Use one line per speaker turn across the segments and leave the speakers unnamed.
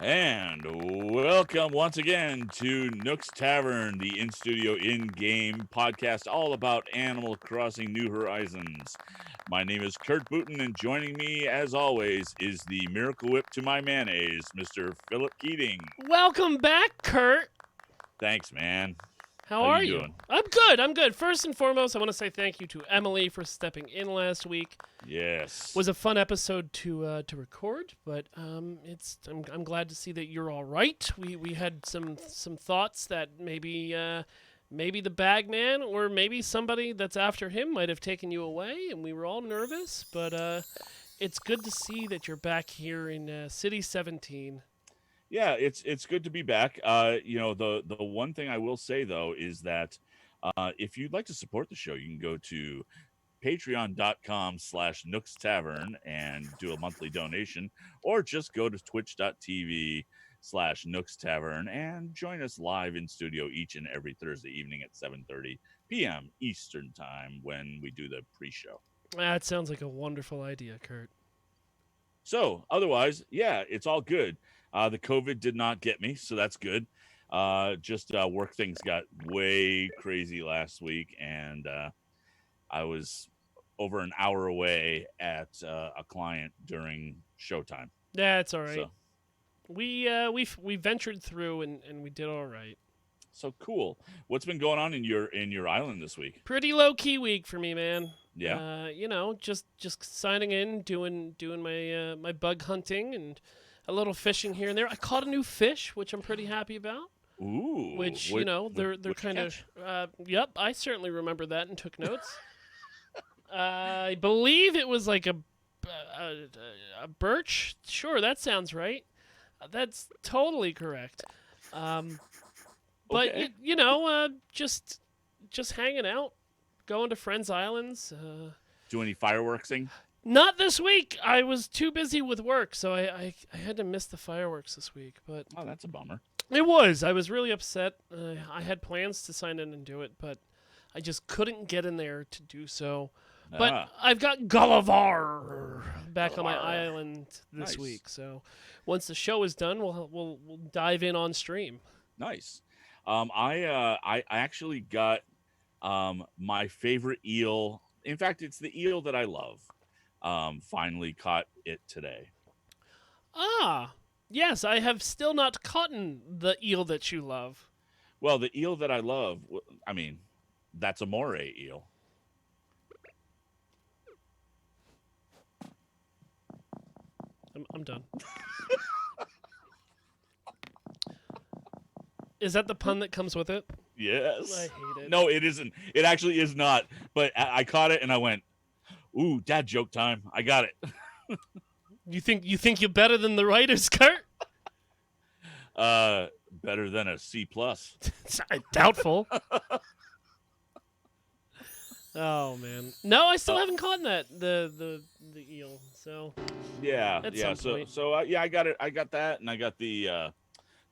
And welcome once again to Nook's Tavern, the in-studio, in-game podcast all about Animal Crossing New Horizons. My name is Kurt Booten, and joining me, as always, is the Miracle Whip to my mayonnaise, Mr. Philip Keating.
Welcome back, Kurt.
Thanks, man.
How
How
are
you
you?
doing?
I'm good. First and foremost, I want to say thank you to Emily for stepping in last week.
Yes.
Was a fun episode to record, but I'm glad to see that you're all right. We had some thoughts that maybe the Bagman or maybe somebody that's after him might have taken you away, and we were all nervous. But it's good to see that you're back here in City 17.
Yeah, it's good to be back. The one thing I will say though is that if you'd like to support the show, you can go to patreon.com/Nooks Tavern and do a monthly donation, or just go to twitch.tv/Nooks Tavern and join us live in studio each and every Thursday evening at 7:30 p.m. Eastern Time when we do the pre-show.
That sounds like a wonderful idea, Kurt.
So otherwise, yeah, it's all good. The COVID did not get me, so that's good. Just work things got way crazy last week, and I was over an hour away at a client during showtime.
That's all right.
So,
We ventured through and we did all right.
so cool. What's been going on in your island this week?
Pretty low key week for me, man.
Yeah.
Just signing in, doing my my bug hunting and a little fishing here and there. I caught a new fish, which I'm pretty happy about.
Ooh.
Which they're kind of. Yep, I certainly remember that and took notes. I believe it was like a birch. Sure, that sounds right. That's totally correct. But
Okay.
just hanging out, going to friends' islands.
Do any fireworksing?
Not this week. I was too busy with work, so I had to miss the fireworks this week. But
Oh, that's a bummer.
it was. I was really upset. I had plans to sign in and do it, but I just couldn't get in there to do so. But I've got Gulliver back on my island this
Nice.
week. So once the show is done, we'll dive in on stream.
Nice. I actually got my favorite eel. In fact, it's the eel that I love. Finally caught it today.
Ah, yes, I have still not caught the eel that you love.
Well, the eel that I love, I mean, that's a moray eel.
I'm done. Is that the pun that comes with it?
Yes.
I hate it.
No, it isn't. It actually is not. But I caught it and I went, "Ooh, dad joke time! I got it."
You think you're better than the writers, Kurt?
Better than a C plus.
Doubtful. Oh man, no, I still haven't caught that the eel. So
Yeah,
At
yeah.
some point.
Yeah, I got it. I got that, and I got the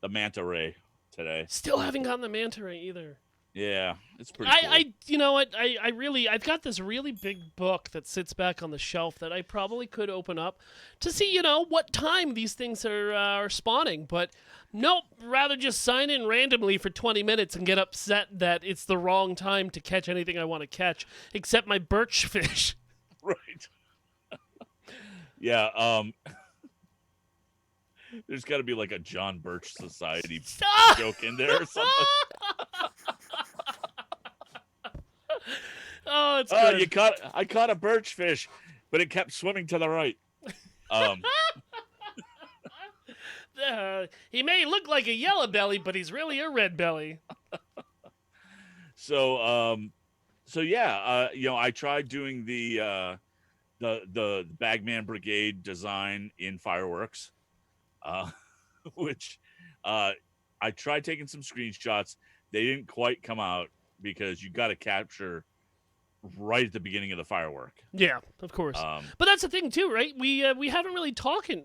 manta ray today.
still haven't gotten the manta ray either.
Yeah, it's pretty. Cool.
You know what? I've got this really big book that sits back on the shelf that I probably could open up to see, what time these things are spawning. But nope, rather just sign in randomly for 20 minutes and get upset that it's the wrong time to catch anything I want to catch, except my birch fish.
Right. Yeah. There's got to be like a John Birch Society joke in there or something.
Oh, it's good.
I caught a birch fish, but it kept swimming to the right.
He may look like a yellow belly, but he's really a red belly.
So yeah, I tried doing the Bagman Brigade design in fireworks, which I tried taking some screenshots. They didn't quite come out because you got to capture right at the beginning of the firework.
Yeah, of course. But that's the thing too, right? We haven't really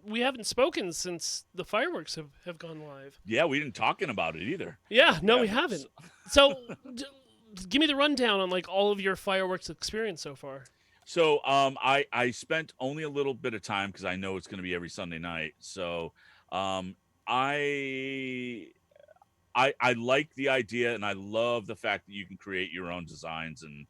we haven't spoken since the fireworks have gone live.
Yeah, we didn't talking about it either.
Yeah, no, we haven't. So, give me the rundown on like all of your fireworks experience so far.
So I spent only a little bit of time because I know it's going to be every Sunday night. So I I like the idea, and I love the fact that you can create your own designs and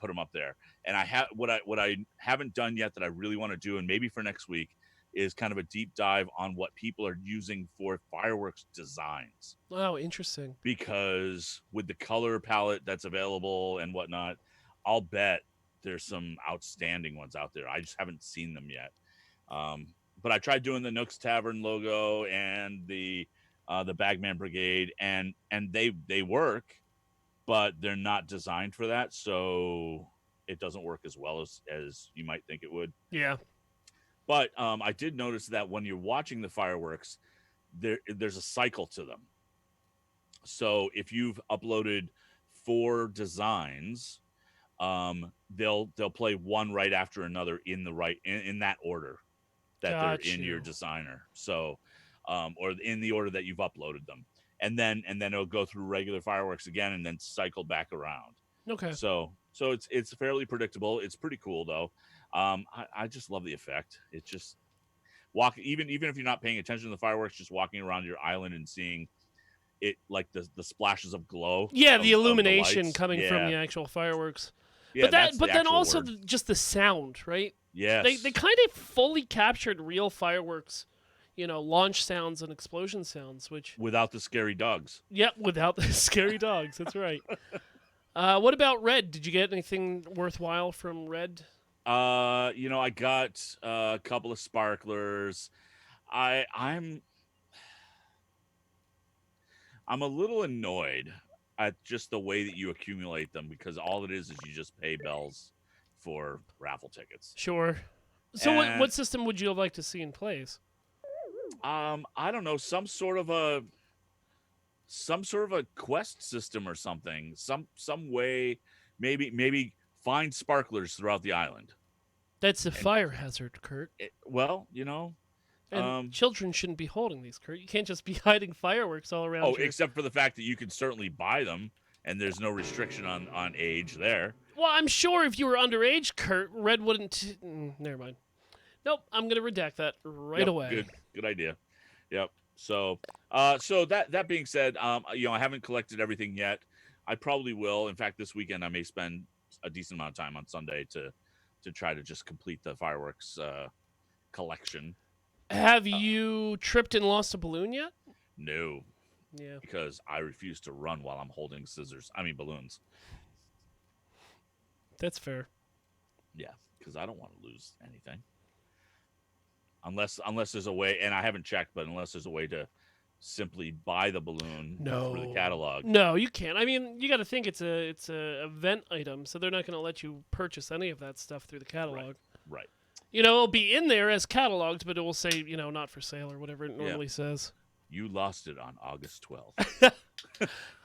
put them up there. And I have what I haven't done yet that I really want to do, and maybe for next week, is kind of a deep dive on what people are using for fireworks designs.
Wow, interesting.
Because with the color palette that's available and whatnot, I'll bet there's some outstanding ones out there. I just haven't seen them yet. But I tried doing the Nooks Tavern logo and the Bagman Brigade, and they work, but they're not designed for that, so it doesn't work as well as you might think it would.
Yeah.
But I did notice that when you're watching the fireworks, there's a cycle to them. So if you've uploaded 4 designs, they'll play one right after another in that order that they're
Got
in your
you.
designer. So, or in the order that you've uploaded them, and then it'll go through regular fireworks again, and then cycle back around.
Okay.
So it's fairly predictable. It's pretty cool though. I just love the effect. It's just even if you're not paying attention to the fireworks, just walking around your island and seeing it, like the splashes of glow
Yeah, the
of the
illumination
lights.
coming from
Yeah,
the actual fireworks.
yeah, that's the
But then
actual
also
word.
just the sound, right?
Yes,
They kind of fully captured real fireworks, launch sounds and explosion sounds, which
without the scary dogs.
without the scary dogs. That's right. What about Red? Did you get anything worthwhile from Red?
I got a couple of sparklers. I'm a little annoyed at just the way that you accumulate them, because all it is you just pay bells for raffle tickets.
Sure. So
And
what system would you like to see in place?
I don't know, some sort of a quest system or something. Some way, maybe find sparklers throughout the island.
That's a
And
fire hazard, Kurt.
well,
And
um
children shouldn't be holding these, Kurt. You can't just be hiding fireworks all around your.
except for the fact that you can certainly buy them, and there's no restriction on age there.
Well, I'm sure if you were underage, Kurt, Red wouldn't. Never mind. Nope, I'm gonna redact that right
Yep,
away.
good idea. Yep. So that being said, I haven't collected everything yet. I probably will. In fact, this weekend I may spend a decent amount of time on Sunday to try to just complete the fireworks collection.
Have
Uh,
you tripped and lost a balloon yet?
no,
Yeah,
because I refuse to run while I'm holding scissors. I mean balloons.
that's fair.
Yeah, because I don't want to lose anything. Unless there's a way, and I haven't checked, but unless there's a way to simply buy the balloon through the
No,
catalog.
no, you can't. I mean, you got to think it's a event item, so they're not gonna let you purchase any of that stuff through the
Right.
catalog.
Right.
It'll be in there as cataloged, but it will say, not for sale or whatever it
Yeah.
normally says.
You lost it on August 12th.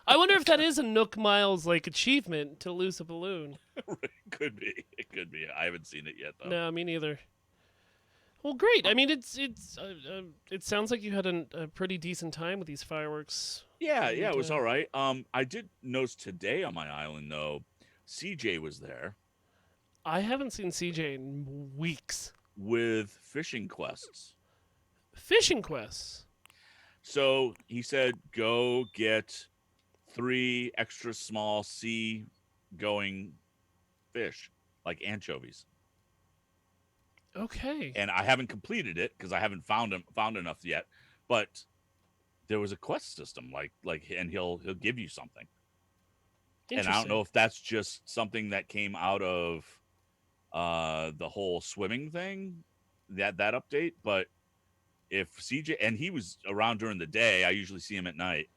I wonder if that is a Nook Miles achievement to lose a balloon.
Could be. It could be. I haven't seen it yet though.
No, me neither. Well, great. I mean, it sounds like you had a pretty decent time with these fireworks.
Yeah,
And,
it was all right. I did notice today on my island though, CJ was there
I haven't seen CJ in weeks.
with fishing quests.
Fishing quests.
So he said, go get 3 extra small sea going fish, like anchovies.
Okay.
And I haven't completed it because I haven't found enough yet. But there was a quest system, and he'll give you something. And I don't know if that's just something that came out of the whole swimming thing, that update. But if CJ, and he was around during the day, I usually see him at night.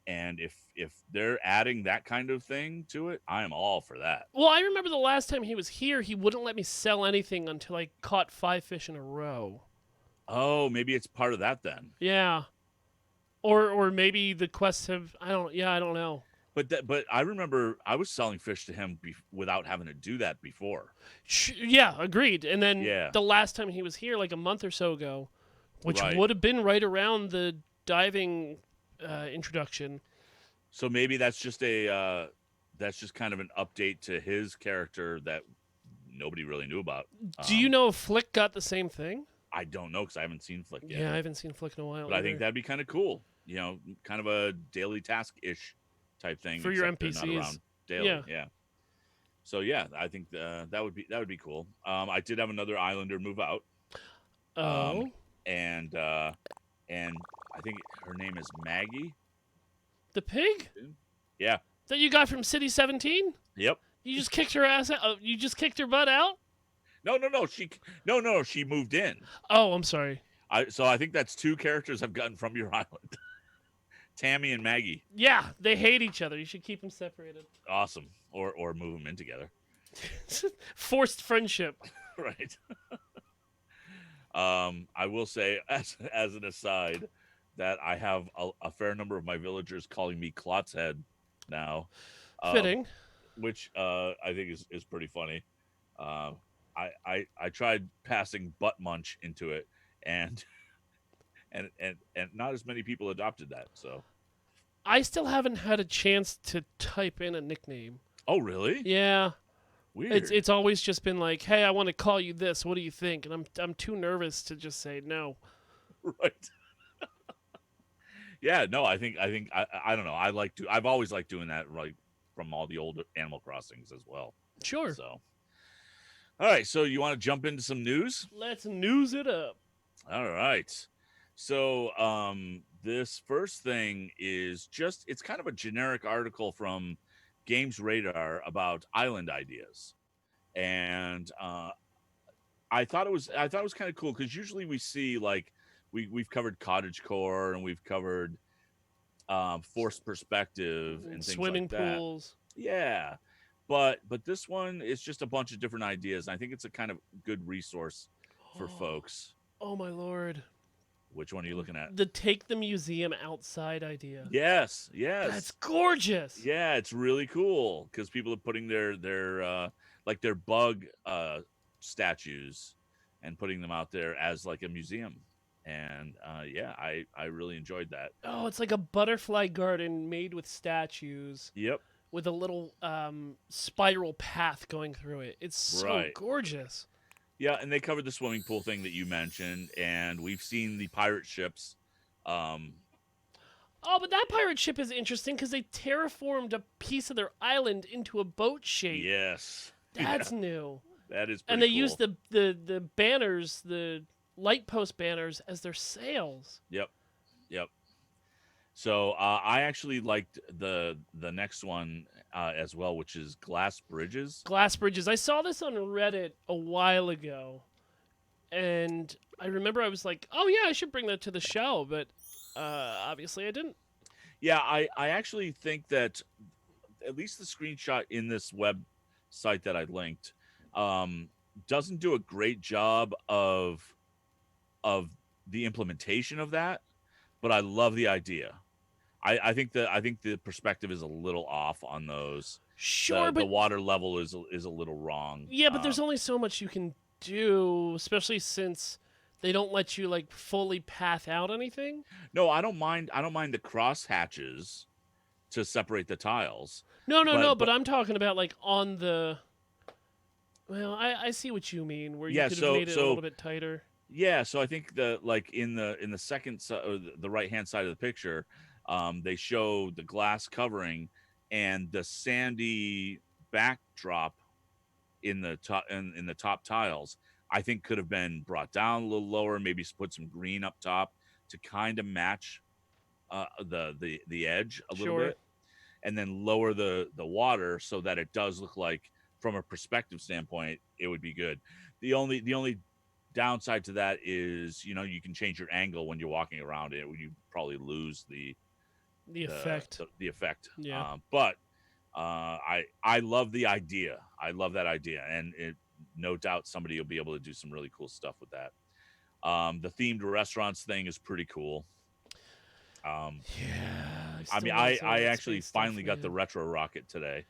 And if they're adding that kind of thing to it, I am all for that.
Well, I remember the last time he was here, he wouldn't let me sell anything until I caught 5 fish in a row.
Oh, maybe it's part of that then.
Yeah. Or maybe the quests have. I don't know.
But I remember I was selling fish to him without having to do that before.
Yeah, agreed. And then
Yeah.
the last time he was here, like a month or so ago, which
Right.
would have been right around the diving introduction.
So maybe that's just kind of an update to his character that nobody really knew about.
Do you know if Flick got the same thing?
I don't know because I haven't seen Flick yet.
Yeah, I haven't seen Flick in a while
But I think
either.
that'd be kind of cool. Kind of a daily task ish type thing,
For your
except they're not
NPCs.
around daily.
Yeah.
Yeah. So yeah, I think that would be cool. I did have another Islander move out, um,
Oh,
and I think her name is Maggie.
the pig
Yeah.
that you got from City 17?
Yep.
You just kicked her ass out. You just kicked her butt out?
No, no, no. She moved in.
Oh, I'm sorry.
So I think that's two characters I've gotten from your island, Tammy and Maggie.
Yeah, they hate each other. You should keep them separated.
Awesome. Or move them in together.
Forced friendship.
Right. I will say, as an aside, that I have a fair number of my villagers calling me Klotzhead now, um,
Fitting.
which I think is pretty funny. Uh, I tried passing butt munch into it, and and not as many people adopted that. So,
I still haven't had a chance to type in a nickname.
oh really?
Yeah,
Weird.
it's always just been like, "Hey, I want to call you this. What do you think?" And I'm too nervous to just say no.
Right. Yeah. No. I don't know. I've always liked doing that. Like from all the old Animal Crossings as well.
Sure.
So. All right, so you want to jump into some news?
Let's news it up.
All right. So this first thing is it's kind of a generic article from Games Radar about island ideas. And I thought it was kind of cool because usually we see like we've covered cottagecore and we've covered forced perspective and things
Swimming
like that.
pools.
Yeah. But this one is just a bunch of different ideas. And I think it's a kind of good resource for folks.
Oh my lord.
Which one are you looking at?
The take the museum outside idea.
Yes,
That's
yes.
gorgeous.
Yeah, it's really cool because people are putting their like their bug statues and putting them out there as like a museum. And yeah, I really enjoyed that.
Oh, it's like a butterfly garden made with statues
Yep.
with a little spiral path going through it. It's so
Right.
gorgeous.
Yeah, and they covered the swimming pool thing that you mentioned, and we've seen the pirate ships. Um,
Oh, but that pirate ship is interesting because they terraformed a piece of their island into a boat shape.
yes,
That's
yeah,
new.
that is pretty
And they
cool.
used the banners, the light post banners, as their sails.
Yep, yep. So I actually liked the next one as well, which is glass bridges.
Glass bridges. I saw this on Reddit a while ago, and I remember I was like, "Oh yeah, I should bring that to the show," but obviously I didn't.
Yeah, I actually think that at least the screenshot in this website that I linked doesn't do a great job of the implementation of that, but I love the idea. I think the perspective is a little off on those.
Sure,
The
but
water level is a little wrong.
yeah, but there's only so much you can do, especially since they don't let you like fully path out anything.
No, I don't mind. I don't mind the cross hatches to separate the tiles.
No,
But
but I'm talking about like on the. Well, I see what you mean, where you
yeah,
could have made it a little bit tighter.
yeah, so I think the like in the second or the right hand side of the picture, they show the glass covering and the sandy backdrop in the top in the top tiles. I think could have been brought down a little lower, maybe put some green up top to kind of match the edge a little
Sure.
bit, and then lower the water so that it does look like from a perspective standpoint it would be good. The only downside to that is you can change your angle when you're walking around it. You probably lose
The effect.
the effect.
Yeah.
But I love the idea. I love that idea, and no doubt somebody will be able to do some really cool stuff with that. The themed restaurants thing is pretty cool.
Yeah.
I mean, I actually finally got the retro rocket today.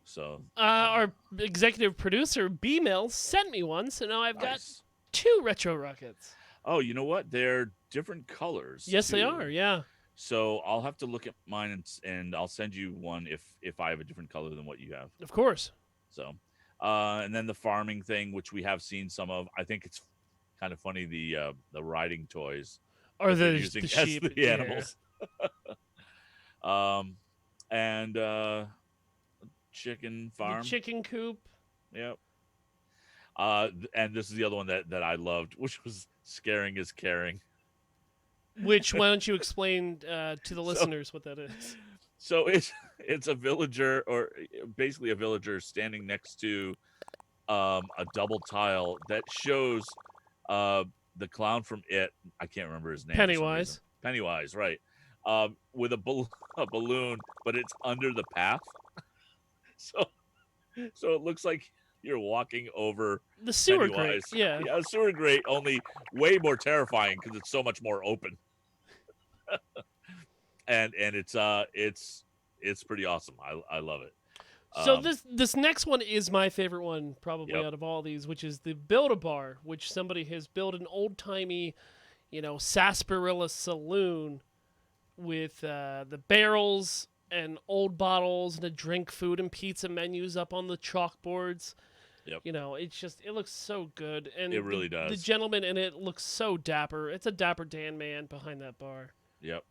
So
Our executive producer B Mill sent me one, so now I've got
nice.
2 retro rockets.
Oh, you know what? They're different colors.
Yes, they
too.
are. Yeah.
So I'll have to look at mine and I'll send you one if I have a different color than what you have.
Of course.
So, and then the farming thing, which we have seen some of. I think it's kind of funny the riding toys
Or
that they're
the
using as
sheep.
the
Yeah.
animals. Um, and chicken
The
farm.
chicken coop.
Yep. And this is the other one that I loved, which was scaring is caring.
Which, why don't you explain to the
So
listeners what that is?
so it's a villager, or basically a villager standing next to a double tile that shows uh the clown from It. I can't remember his name for some reason.
Pennywise.
Pennywise, right? With a balloon, but it's under the path. So so it looks like you're walking over
The sewer grate.
Pennywise.
Yeah.
Yeah, sewer grate, only way more terrifying because it's so much more open. And it's pretty awesome. I love it.
So this next one is my favorite one, probably
Yep.
out of all these, which is the Build-A-Bar, which somebody has built an old-timey, sarsaparilla saloon with the barrels and old bottles and a drink, food, and pizza menus up on the chalkboards.
Yep.
It looks so good, and
It really
the
does.
gentleman in it looks so dapper. It's a dapper Dan man behind that bar.
Yep.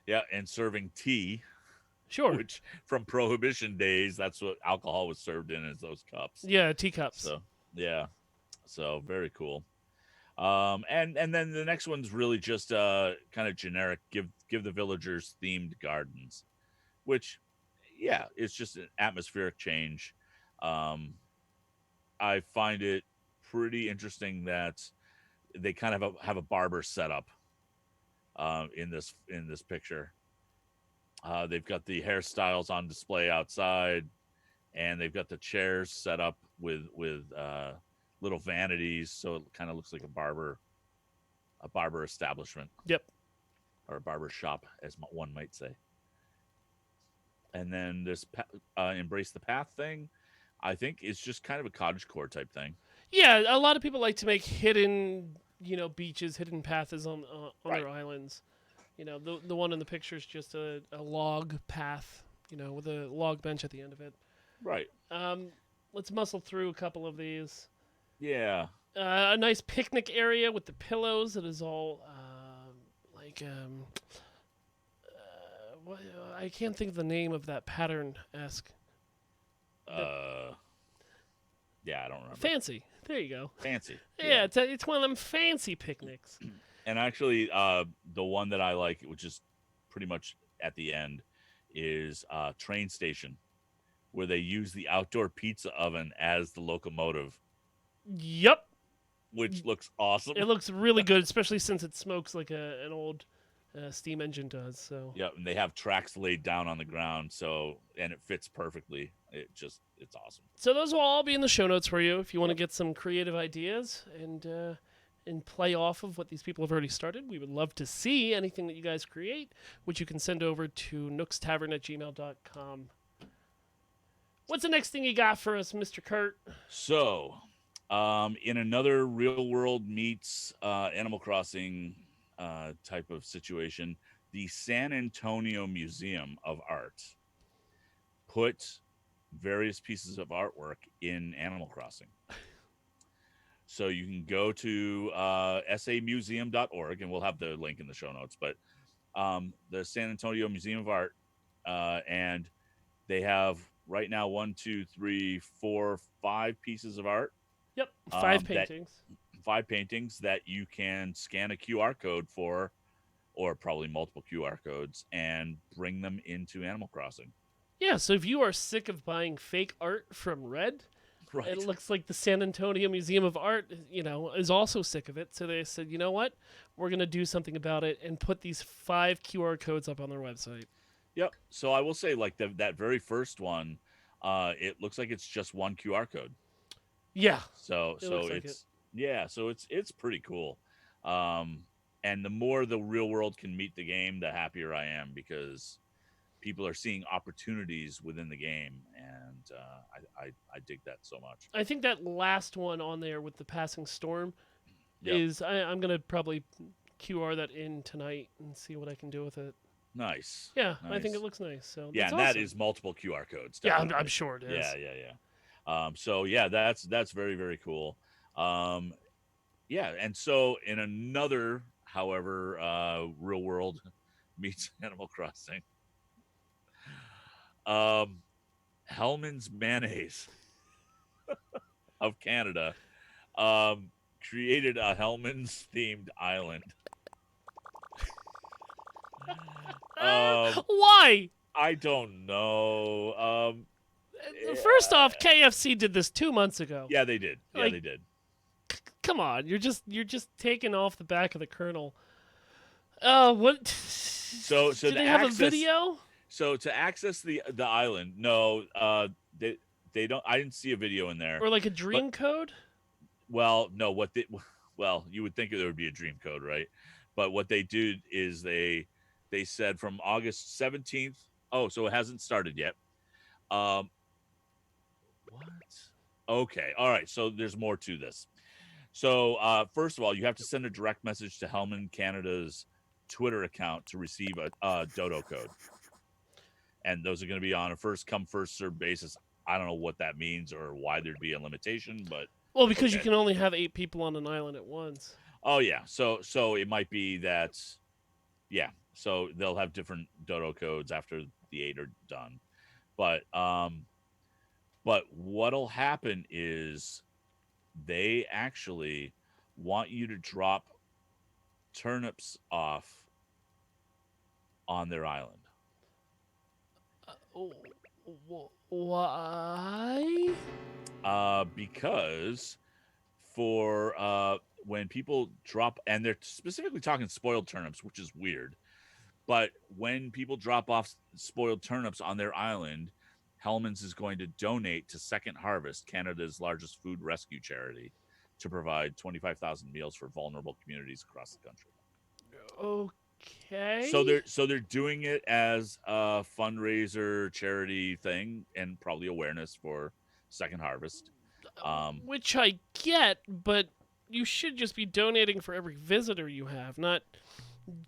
Yeah, and serving tea,
Sure.
which from Prohibition days, that's what alcohol was served in, is those cups.
Yeah, teacups.
So yeah, so very cool. And then the next one's really just kind of generic. Give the villagers themed gardens, which yeah, it's just an atmospheric change. Um, I find it pretty interesting that they kind of have a barber setup in this picture. They've got the hairstyles on display outside, and they've got the chairs set up with little vanities, so it kind of looks like a barber establishment.
Yep.
Or a barber shop, as one might say. And then this embrace the path thing, I think is just kind of a cottagecore type thing.
Yeah, a lot of people like to make hidden, beaches, hidden paths on
Right.
their islands. The one in the picture is just a log path, with a log bench at the end of it.
Right.
Let's muscle through a couple of these.
Yeah.
A nice picnic area with the pillows that is all what, I can't think of the name of that pattern-esque.
Yeah, I don't remember.
Fancy. There you go.
Fancy.
Yeah, it's one of them fancy picnics.
And actually, the one that I like, which is pretty much at the end, is Train Station, where they use the outdoor pizza oven as the locomotive,
Yep.
which looks awesome.
It looks really good, especially since it smokes like an old steam engine does. So
Yeah, and they have tracks laid down on the ground, and it fits perfectly. It's awesome.
So those will all be in the show notes for you if you want to get some creative ideas and play off of what these people have already started. We would love to see anything that you guys create, which you can send over to nookstavern@gmail.com. What's the next thing you got for us, Mr. Kurt?
So, in another real world meets Animal Crossing type of situation, the San Antonio Museum of Art put various pieces of artwork in Animal Crossing. So you can go to samuseum.org, and we'll have the link in the show notes. But the San Antonio Museum of Art, and they have right now 1, 2, 3, 4, 5 pieces of art.
Yep, 5 paintings.
5 paintings that you can scan a QR code for, or probably multiple QR codes, and bring them into Animal Crossing.
Yeah, so if you are sick of buying fake art from Red,
Right.
it looks like the San Antonio Museum of Art, is also sick of it. So they said, you know what? We're going to do something about it and put these 5 QR codes up on their website.
Yep. So I will say, like that very first one, it looks like it's just one QR code.
Yeah.
So it's pretty cool. And the more the real world can meet the game, the happier I am, because people are seeing opportunities within the game, and I dig that so much.
I think that last one on there with the passing storm
Yep.
is I'm going to probably QR that in tonight and see what I can do with it.
Nice.
Yeah, I think
Nice.
it looks nice. So
Yeah,
that's
and that
awesome.
is multiple QR codes.
Yeah, I'm
definitely.
sure it is.
Yeah. So yeah, that's very, very cool. yeah, and so in another, however, real world meets Animal Crossing, um, Hellmanns Mayonnaise of Canada um, created a Hellmanns themed island. Um,
Why?
I don't know.
First
Yeah,
off, KFC did this 2 months ago.
yeah, they did. Yeah,
Like,
they did.
come on, you're just taking off the back of the kernel. What?
So
Do
to
they have a
access,
video
so to access the island, no, they don't. I didn't see a video in there,
or like a
but
dream code?
well, no, what they, well, you would think there would be a dream code, right? But what they did is they said from August 17th. Oh, so it hasn't started yet. Um, what? Okay, all right. So there's more to this. So first of all, you have to send a direct message to Hellman Canada's Twitter account to receive a dodo code, and those are going to be on a first come first served basis. I don't know what that means or why there'd be a limitation, but
Well, because you
okay.
can only have 8 people on an island at once.
Oh yeah, so it might be that, yeah. So they'll have different dodo codes after the 8 are done, but what'll happen is they actually want you to drop turnips off on their island.
Why?
Because for when people drop, and they're specifically talking spoiled turnips, which is weird, but when people drop off spoiled turnips on their island, Hellman's is going to donate to Second Harvest, Canada's largest food rescue charity, to provide 25,000 meals for vulnerable communities across the country.
Okay.
So they're doing it as a fundraiser charity thing and probably awareness for Second Harvest.
Which I get, but you should just be donating for every visitor you have, not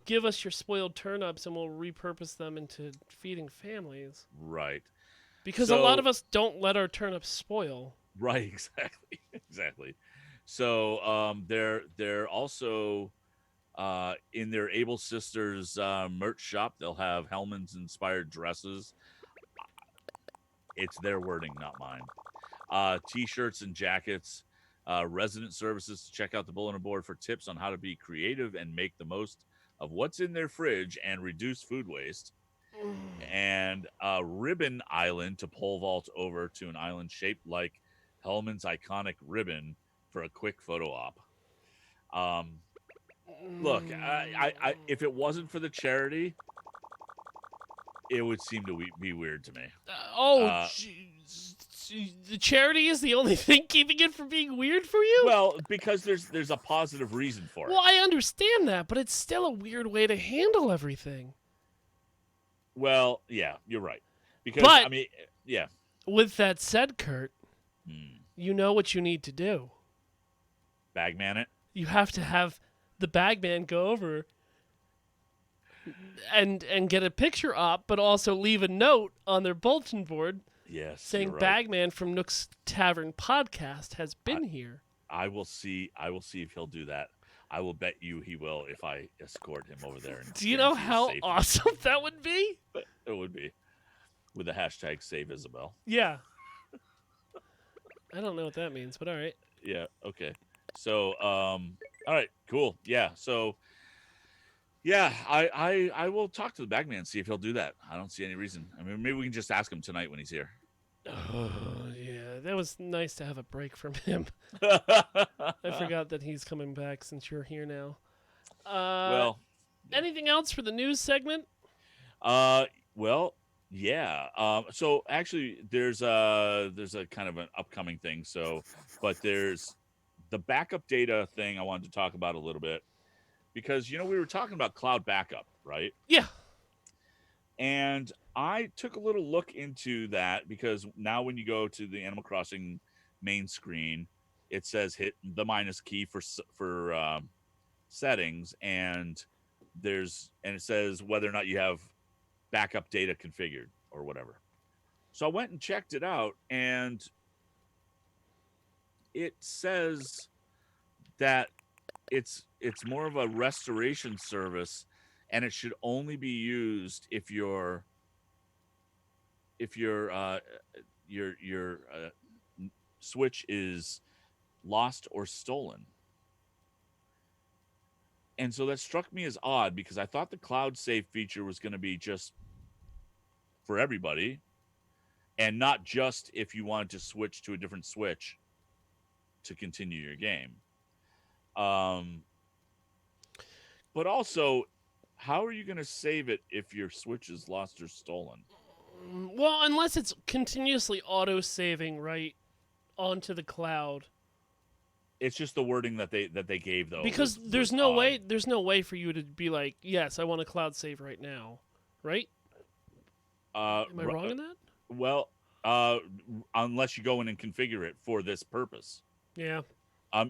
give us your spoiled turnips and we'll repurpose them into feeding families.
Right.
Because a lot
So
of us don't let our turnips spoil.
right, exactly, exactly. So they're also in their Able Sisters merch shop. They'll have Hellman's inspired dresses. It's their wording, not mine. T-shirts and jackets. Resident services to check out the bulletin board for tips on how to be creative and make the most of what's in their fridge and reduce food waste. And a ribbon island to pole vault over to an island shaped like Hellman's iconic ribbon for a quick photo op. Um, Look, if it wasn't for the charity, it would seem to be weird to me.
Oh,
Uh,
the charity is the only thing keeping it from being weird for you?
well, because there's a positive reason for
Well,
it.
I understand that, but it's still a weird way to handle everything.
Well, yeah, you're right. Because
But
I mean, yeah,
with that said, Kurt,
hmm,
you know what you need to do.
Bagman it.
You have to have the bagman go over and get a picture up, but also leave a note on their bulletin board
Yes,
saying
you're right.
Bagman from Nook's Tavern podcast has been here.
I will see. I will see if he'll do that. I will bet you he will if I escort him over there. And
Do you know
guarantee his
how
safety.
awesome that would be?
It would be with the hashtag Save Isabel.
Yeah. I don't know what that means, but all right.
Yeah. Okay. So, all right. Cool. Yeah. So, yeah, I will talk to the bagman, see if he'll do that. I don't see any reason. I mean, maybe we can just ask him tonight when he's here.
Oh, yeah. That was nice to have a break from him. I forgot that he's coming back since you're here now.
Well,
Anything else for the news segment?
well, yeah. So actually, there's a kind of an upcoming thing. So, but there's the backup data thing I wanted to talk about a little bit because we were talking about cloud backup, right?
Yeah.
And I took a little look into that because now when you go to the Animal Crossing main screen, it says hit the minus key for settings, and it says whether or not you have backup data configured or whatever. So I went and checked it out, and it says that it's more of a restoration service, and it should only be used if your Switch is lost or stolen. And so that struck me as odd because I thought the cloud save feature was going to be just for everybody and not just if you wanted to switch to a different Switch to continue your game. Um, but also, how are you going to save it if your Switch is lost or stolen?
Well, unless it's continuously auto-saving right onto the cloud.
It's just the wording that they gave though
Because
was odd.
there's no way for you to be like, yes, I want a cloud save right now, right? Am I wrong in that?
Well, unless you go in and configure it for this purpose.
Yeah.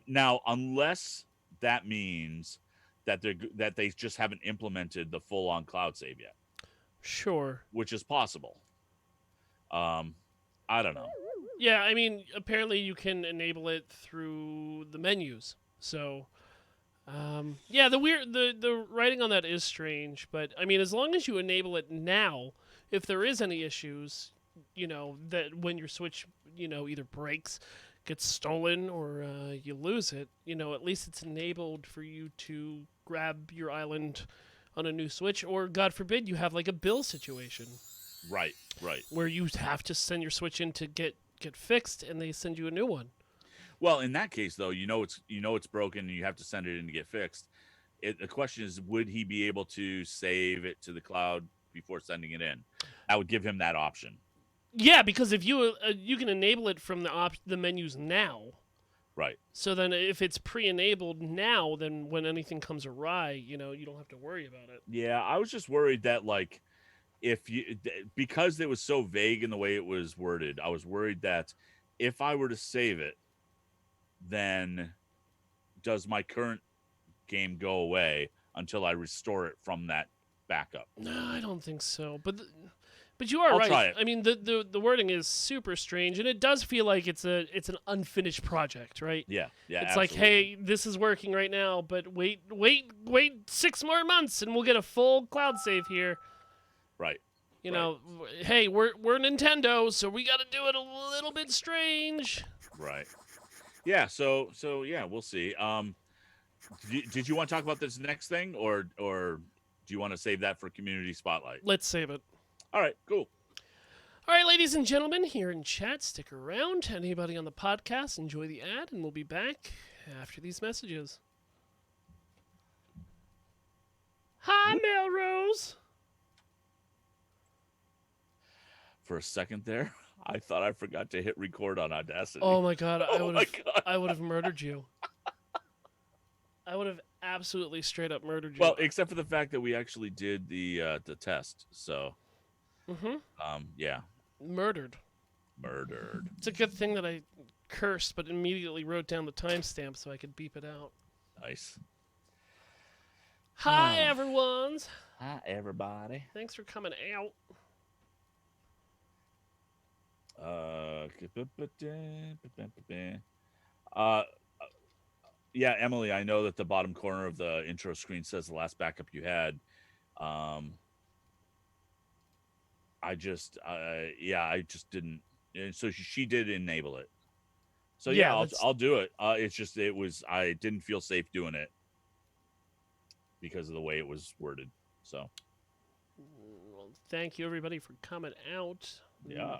Now, unless that means that they just haven't implemented the full on cloud save yet,
Sure.
which is possible. I don't know.
Yeah, I mean, apparently you can enable it through the menus. So, yeah, the writing on that is strange, but I mean, as long as you enable it now, if there is any issues, that when your Switch, either breaks, gets stolen, or you lose it, at least it's enabled for you to grab your island on a new Switch, or God forbid, you have like a bill situation.
Right.
Where you have to send your Switch in to get fixed, and they send you a new one.
Well, in that case, though, it's broken, and you have to send it in to get fixed. The question is, would he be able to save it to the cloud before sending it in? I would give him that option.
Yeah, because if you can enable it from the menus now.
Right.
So then, if it's pre-enabled now, then when anything comes awry, you don't have to worry about it.
Yeah, I was just worried that because it was so vague in the way it was worded, I was worried that if I were to save it, then does my current game go away until I restore it from that backup?
No, I don't think so. But you are
I'll
right.
try it.
I mean, the wording is super strange, and it does feel like it's an unfinished project, right?
Yeah,
It's
absolutely.
like, hey, this is working right now, but wait 6 more months, and we'll get a full cloud save here.
Right.
Hey, we're Nintendo, so we got to do it a little bit strange.
Right. Yeah. So yeah, we'll see. Did you want to talk about this next thing, or do you want to save that for community spotlight?
Let's save it.
All right. Cool.
All right, ladies and gentlemen, here in chat, stick around. Anybody on the podcast, enjoy the ad, and we'll be back after these messages. Hi, Melrose.
For a second there, I thought I forgot to hit record on Audacity.
Oh my god,
God.
I would have murdered you. I would have absolutely straight up murdered you.
Well, except for the fact that we actually did the test. So, yeah,
murdered. It's a good thing that I cursed, but immediately wrote down the timestamp so I could beep it out.
Nice.
Hi, everyone.
Hi, everybody.
Thanks for coming out.
Yeah, Emily, I know that the bottom corner of the intro screen says the last backup you had. I just didn't. So she did enable it. So yeah, I'll do it. It's just I didn't feel safe doing it because of the way it was worded. So.
Well, thank you everybody for coming out.
Yeah.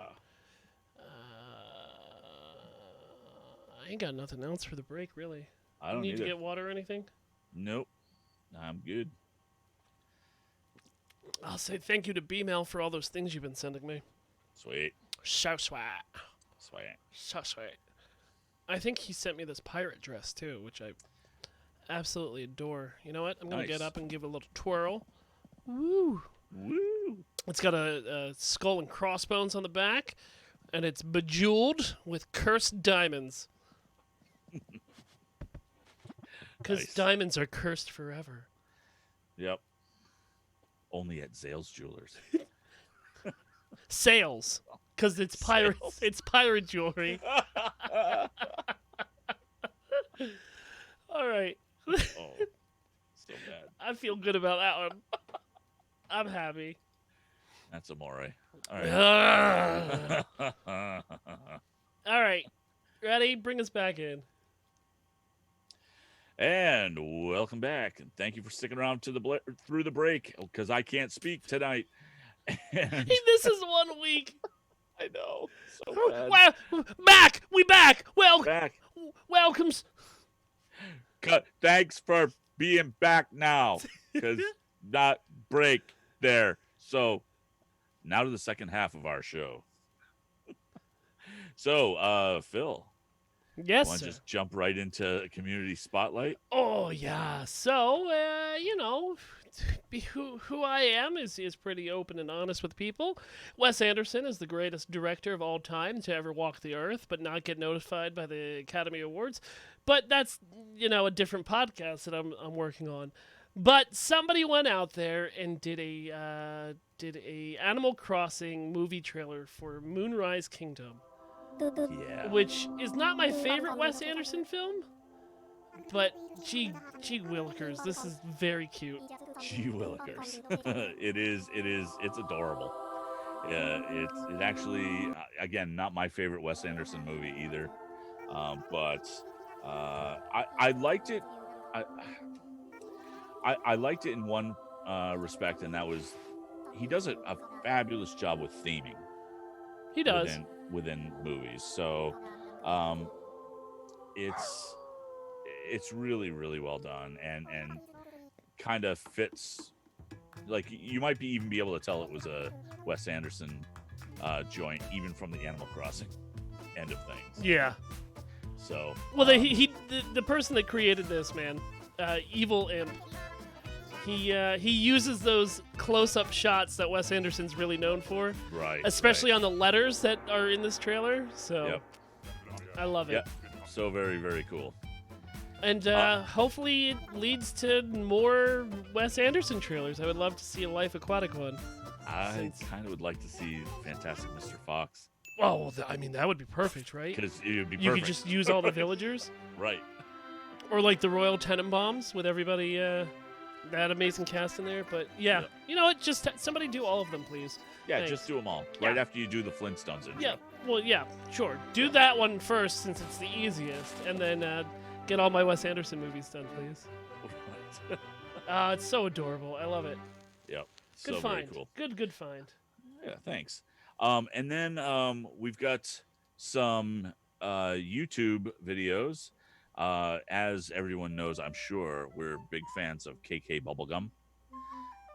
I ain't got nothing else for the break, really.
I don't
need
to
get water or anything.
Nope, I'm good.
I'll say thank you to B-Mail for all those things you've been sending me.
Sweet.
So sweet.
Sweet.
So sweet. I think he sent me this pirate dress too, which I absolutely adore. You know what? I'm gonna get up and give it a little twirl. Woo!
Woo!
It's got a skull and crossbones on the back, and it's bejeweled with cursed diamonds. Because diamonds are cursed forever.
Yep. Only at Zales Jewelers.
Sales. Because it's pirate. It's pirate jewelry. All right.
Oh, so bad.
I feel good about that one. I'm happy.
That's A Moray. All
Ugh.
right.
All right. Ready? Bring us back in.
And welcome back. And thank you for sticking around to through the break because I can't speak tonight. And
Hey, this is 1 week.
I know. So bad.
Well, back. We back. Well,
Back.
welcomes.
Thanks for being back now because not break there. So now to the second half of our show. So, Phil,
Yes,
want
sir.
to just jump right into community spotlight?
Oh yeah. So you know, who I am is pretty open and honest with people. Wes Anderson is the greatest director of all time to ever walk the earth, but not get notified by the Academy Awards. But that's a different podcast that I'm working on. But somebody went out there and did a Animal Crossing movie trailer for Moonrise Kingdom,
Yeah.
which is not my favorite Wes Anderson film. But gee willikers, this is very cute.
Gee willikers. It's adorable. Yeah, it actually, again, not my favorite Wes Anderson movie either. But I liked it. I liked it in one respect, and that was he does a fabulous job with theming.
He does.
Within movies. So it's really, really well done and kind of fits. Like you might even be able to tell it was a Wes Anderson joint, even from the Animal Crossing end of things.
Yeah.
So
well, the person that created this, man, Evil Imp. He uses those close-up shots that Wes Anderson's really known for,
right?
Especially on the letters that are in this trailer. So
yep.
I love it.
Yep. So very, very cool.
And hopefully it leads to more Wes Anderson trailers. I would love to see a Life Aquatic one.
I kind of would like to see Fantastic Mr. Fox.
Oh, well, I mean, that would be perfect, right?
Because it would be perfect.
You could just use all the villagers.
Right.
Or like the Royal Tenenbaums with everybody, that amazing cast in there. But yeah, You know what? Just somebody do all of them, please.
Yeah,
Thanks.
just do them all. Right after you do the Flintstones intro.
Yeah, well, yeah, sure. Do that one first since it's the easiest. And then get all my Wes Anderson movies done, please.
Right.
It's so adorable. I love it.
Yep.
Good
so
find.
Very cool.
Good find.
Yeah, thanks. And then we've got some YouTube videos. As everyone knows, I'm sure we're big fans of KK Bubblegum.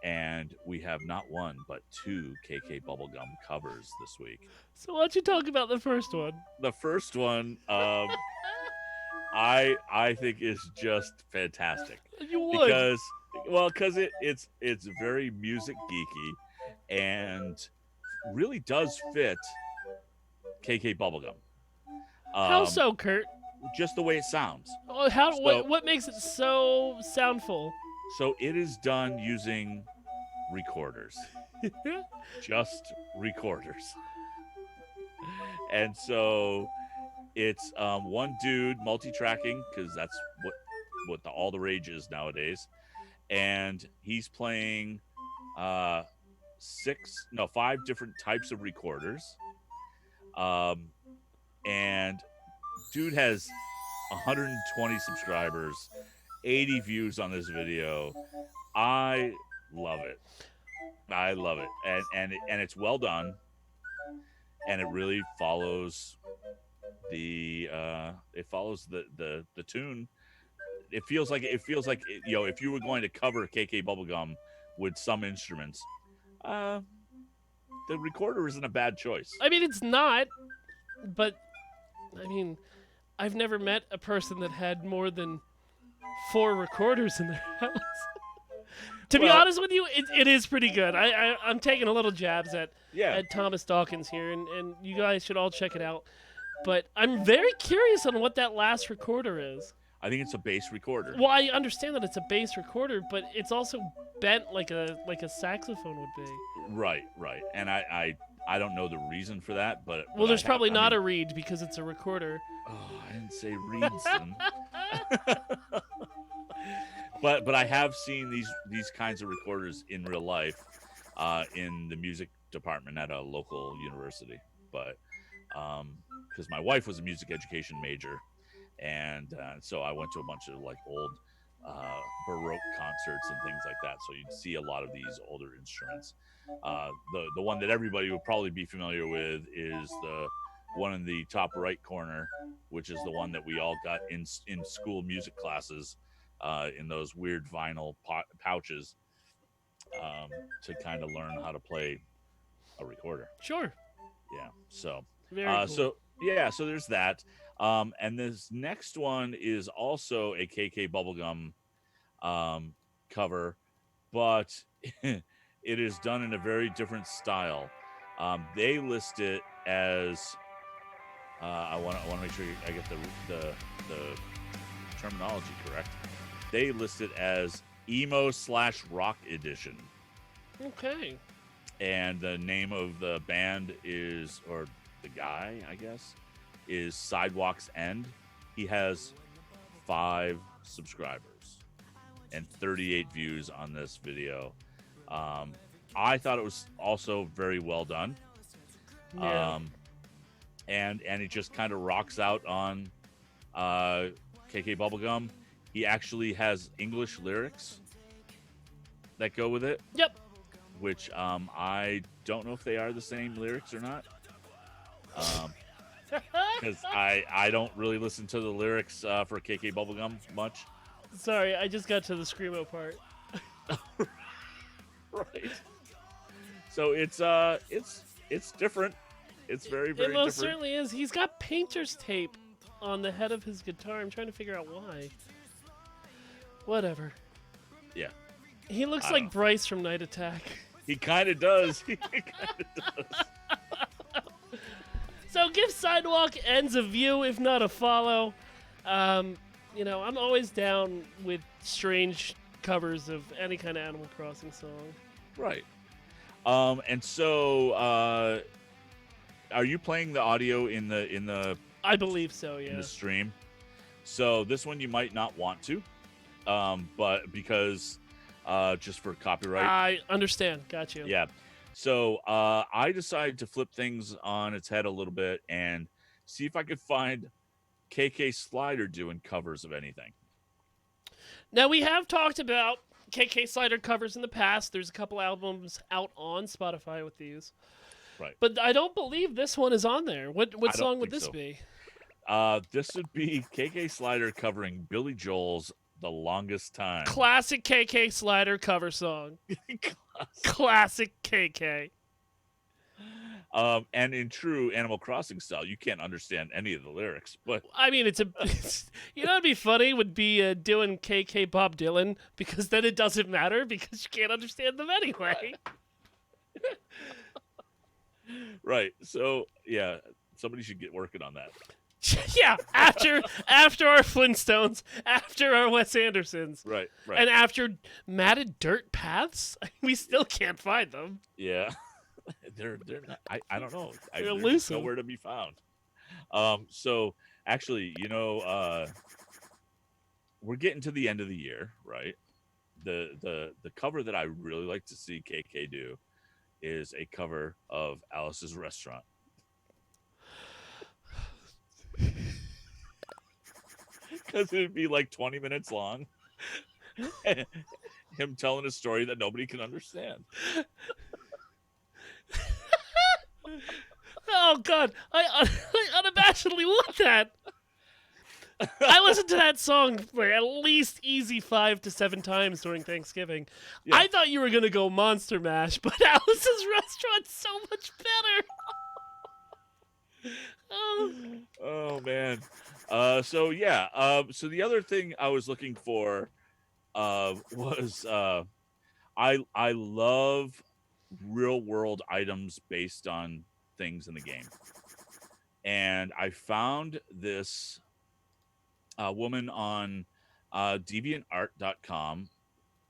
And we have not one, but 2 KK Bubblegum covers this week.
So why don't you talk about the first one?
The first one, I think is just fantastic.
You would.
Because it's very music geeky and really does fit KK Bubblegum.
How so, Kurt?
Just the way it sounds.
Oh, what makes it so soundful?
So it is done using recorders. Just recorders. And so it's one dude multi-tracking, because that's what all the rage is nowadays. And he's playing 5 different types of recorders. And dude has 120 subscribers, 80 views on this video. I love it. And it's well done. And it really follows the tune. It feels like if you were going to cover KK Bubblegum with some instruments, the recorder isn't a bad choice.
I mean, it's not, but I mean, I've never met a person that had more than 4 recorders in their house. To be honest with you, it is pretty good. I'm taking a little jabs at Thomas Dawkins here, and you guys should all check it out. But I'm very curious on what that last recorder is.
I think it's a bass recorder.
Well, I understand that it's a bass recorder, but it's also bent like a saxophone would be.
Right. And I don't know the reason for that, but
there's probably not a reed because it's a recorder.
Oh, I didn't say reeds. but I have seen these kinds of recorders in real life, in the music department at a local university. But because my wife was a music education major, and so I went to a bunch of like old Baroque concerts and things like that. So you'd see a lot of these older instruments. The one that everybody would probably be familiar with is the one in the top right corner, which is the one that we all got in school music classes, in those weird vinyl pouches, um, to kind of learn how to play a recorder.
Sure.
Yeah. So,
Very cool.
so there's that. And this next one is also a KK Bubblegum um, cover, but it is done in a very different style. They list it as I want to make sure I get the terminology correct. They list it as emo/rock edition,
Okay.
and the name of the band is, or the guy, I guess, is Sidewalk's End. He has 5 subscribers and 38 views on this video. I thought it was also very well done.
Yeah.
And it just kind of rocks out on KK Bubblegum. He actually has English lyrics that go with it,
Yep.
which I don't know if they are the same lyrics or not. Because I don't really listen to the lyrics for KK Bubblegum much.
Sorry, I just got to the screamo part.
Right. So it's different. It's very, very
It most
different.
certainly is. He's got painter's tape on the head of his guitar. I'm trying to figure out why. Whatever.
Yeah.
He looks
I
like
don't
Bryce from Night Attack.
He kind of does. He kind of does.
So give Sidewalk Ends a view, if not a follow. You know, I'm always down with strange covers of any kind of Animal Crossing song.
Right. And so are you playing the audio in the
I believe so, yeah.
in the stream? So this one you might not want to, but because just for copyright.
I understand. Got you.
Yeah. So I decided to flip things on its head a little bit and see if I could find KK Slider doing covers of anything.
Now, we have talked about KK Slider covers in the past. There's a couple albums out on Spotify with these.
Right.
But I don't believe this one is on there. What
I
song
don't
would
think
this
so.
be?
This would be KK Slider covering Billy Joel's The Longest Time.
Classic KK Slider cover song. Classic KK.
And in true Animal Crossing style, you can't understand any of the lyrics. But
I mean, you know what'd be funny would be doing KK Bob Dylan, because then it doesn't matter because you can't understand them anyway.
right, so yeah, somebody should get working on that.
Yeah, after our Flintstones, after our Wes Andersons,
Right.
and after Matted Dirt Paths, we still can't find them.
Yeah, they're not. I don't know.
They're
They're
elusive.
nowhere to be found. So actually, we're getting to the end of the year, right? The cover that I really like to see KK do is a cover of Alice's Restaurant. Because it'd be like 20 minutes long. Him telling a story that nobody can understand.
Oh God, I unabashedly want that. I listened to that song like at least easy 5 to 7 times during Thanksgiving.
Yeah.
I thought you were gonna go Monster Mash, but Alice's Restaurant's so much better.
Oh man. So yeah. So the other thing I was looking for was I love real world items based on things in the game, and I found this woman on deviantart.com,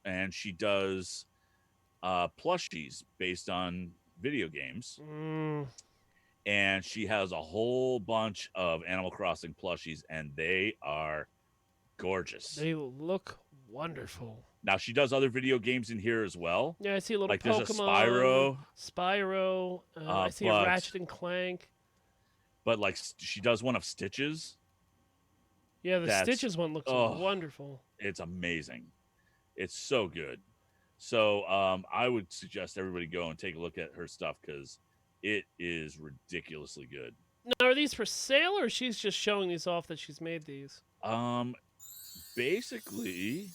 and she does plushies based on video games. And she has a whole bunch of Animal Crossing plushies, and they are gorgeous.
They look wonderful.
Now she does other video games in here as well.
Yeah, I see a little
Like there's a
Pokemon,
Spyro,
Spyro. I see a
but
Ratchet and Clank.
like she does one of Stitches.
Yeah, the
That's
Stitches one looks
oh,
wonderful.
it's amazing. It's so good. So I would suggest everybody go and take a look at her stuff because it is ridiculously good.
Now, are these for sale, or she's just showing these off that she's made these?
Basically,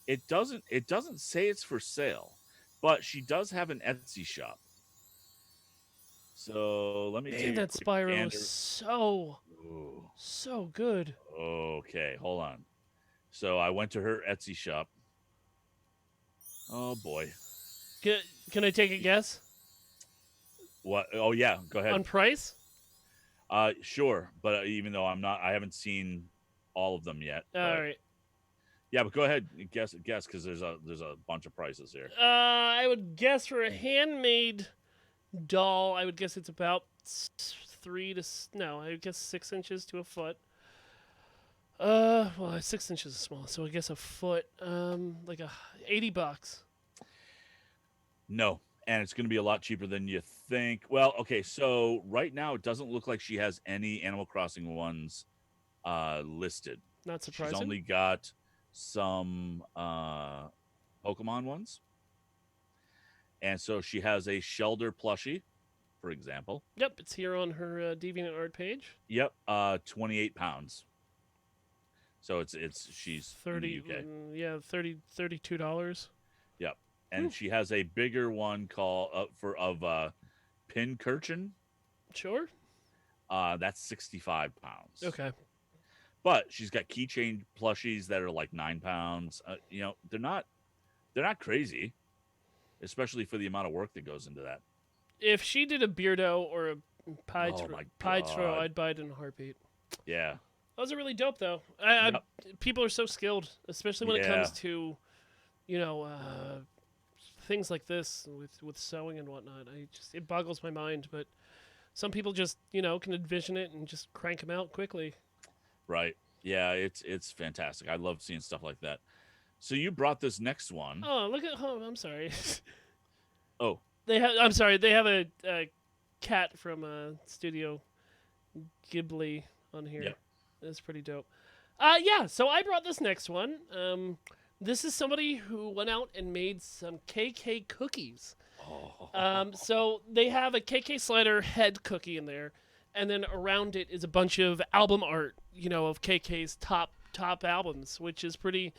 it doesn't say it's for sale, but she does have an Etsy shop. So let me
Man,
take a
that
quick
Spyro
gander.
is
Ooh,
so good.
okay, hold on. So I went to her Etsy shop. Oh boy.
Can I take a guess
What? Oh yeah, go ahead.
on price?
Sure, but even though I haven't seen all of them yet.
All
But
right.
yeah, but go ahead, guess because there's a bunch of prices here.
I would guess for a handmade doll, I would guess it's about I would guess 6 inches to a foot. Well, 6 inches is small, so I guess a foot. Like $80.
No, and it's going to be a lot cheaper than you think. Well, okay, so right now it doesn't look like she has any Animal Crossing ones listed.
Not
She's
surprising.
only got some Pokemon ones. And so she has a Shelder plushie, for example.
Yep, it's here on her Deviant Art page.
Yep, 28 pounds. So she's
30.
in the UK.
Yeah, $32.
Yep, and she has a bigger one called Pincurchin.
Sure.
That's 65 pounds.
Okay.
But she's got keychain plushies that are like 9 pounds. They're not crazy, especially for the amount of work that goes into that.
If she did a Beardo or a
Oh my
Pydro,
God.
I'd buy it in a heartbeat.
Yeah.
Those are really dope, though.
Yep.
People are so skilled, especially when it comes to, things like this with sewing and whatnot. It boggles my mind, but some people just can envision it and just crank them out quickly.
Right. Yeah, it's fantastic. I love seeing stuff like that. So you brought this next one.
Oh, look at! Oh, I'm sorry.
Oh.
I'm sorry. They have a cat from Studio Ghibli on here.
Yep.
That's pretty dope. Yeah. So I brought this next one. This is somebody who went out and made some KK cookies.
Oh.
So they have a KK Slider head cookie in there, and then around it is a bunch of album art, of KK's top albums, which is pretty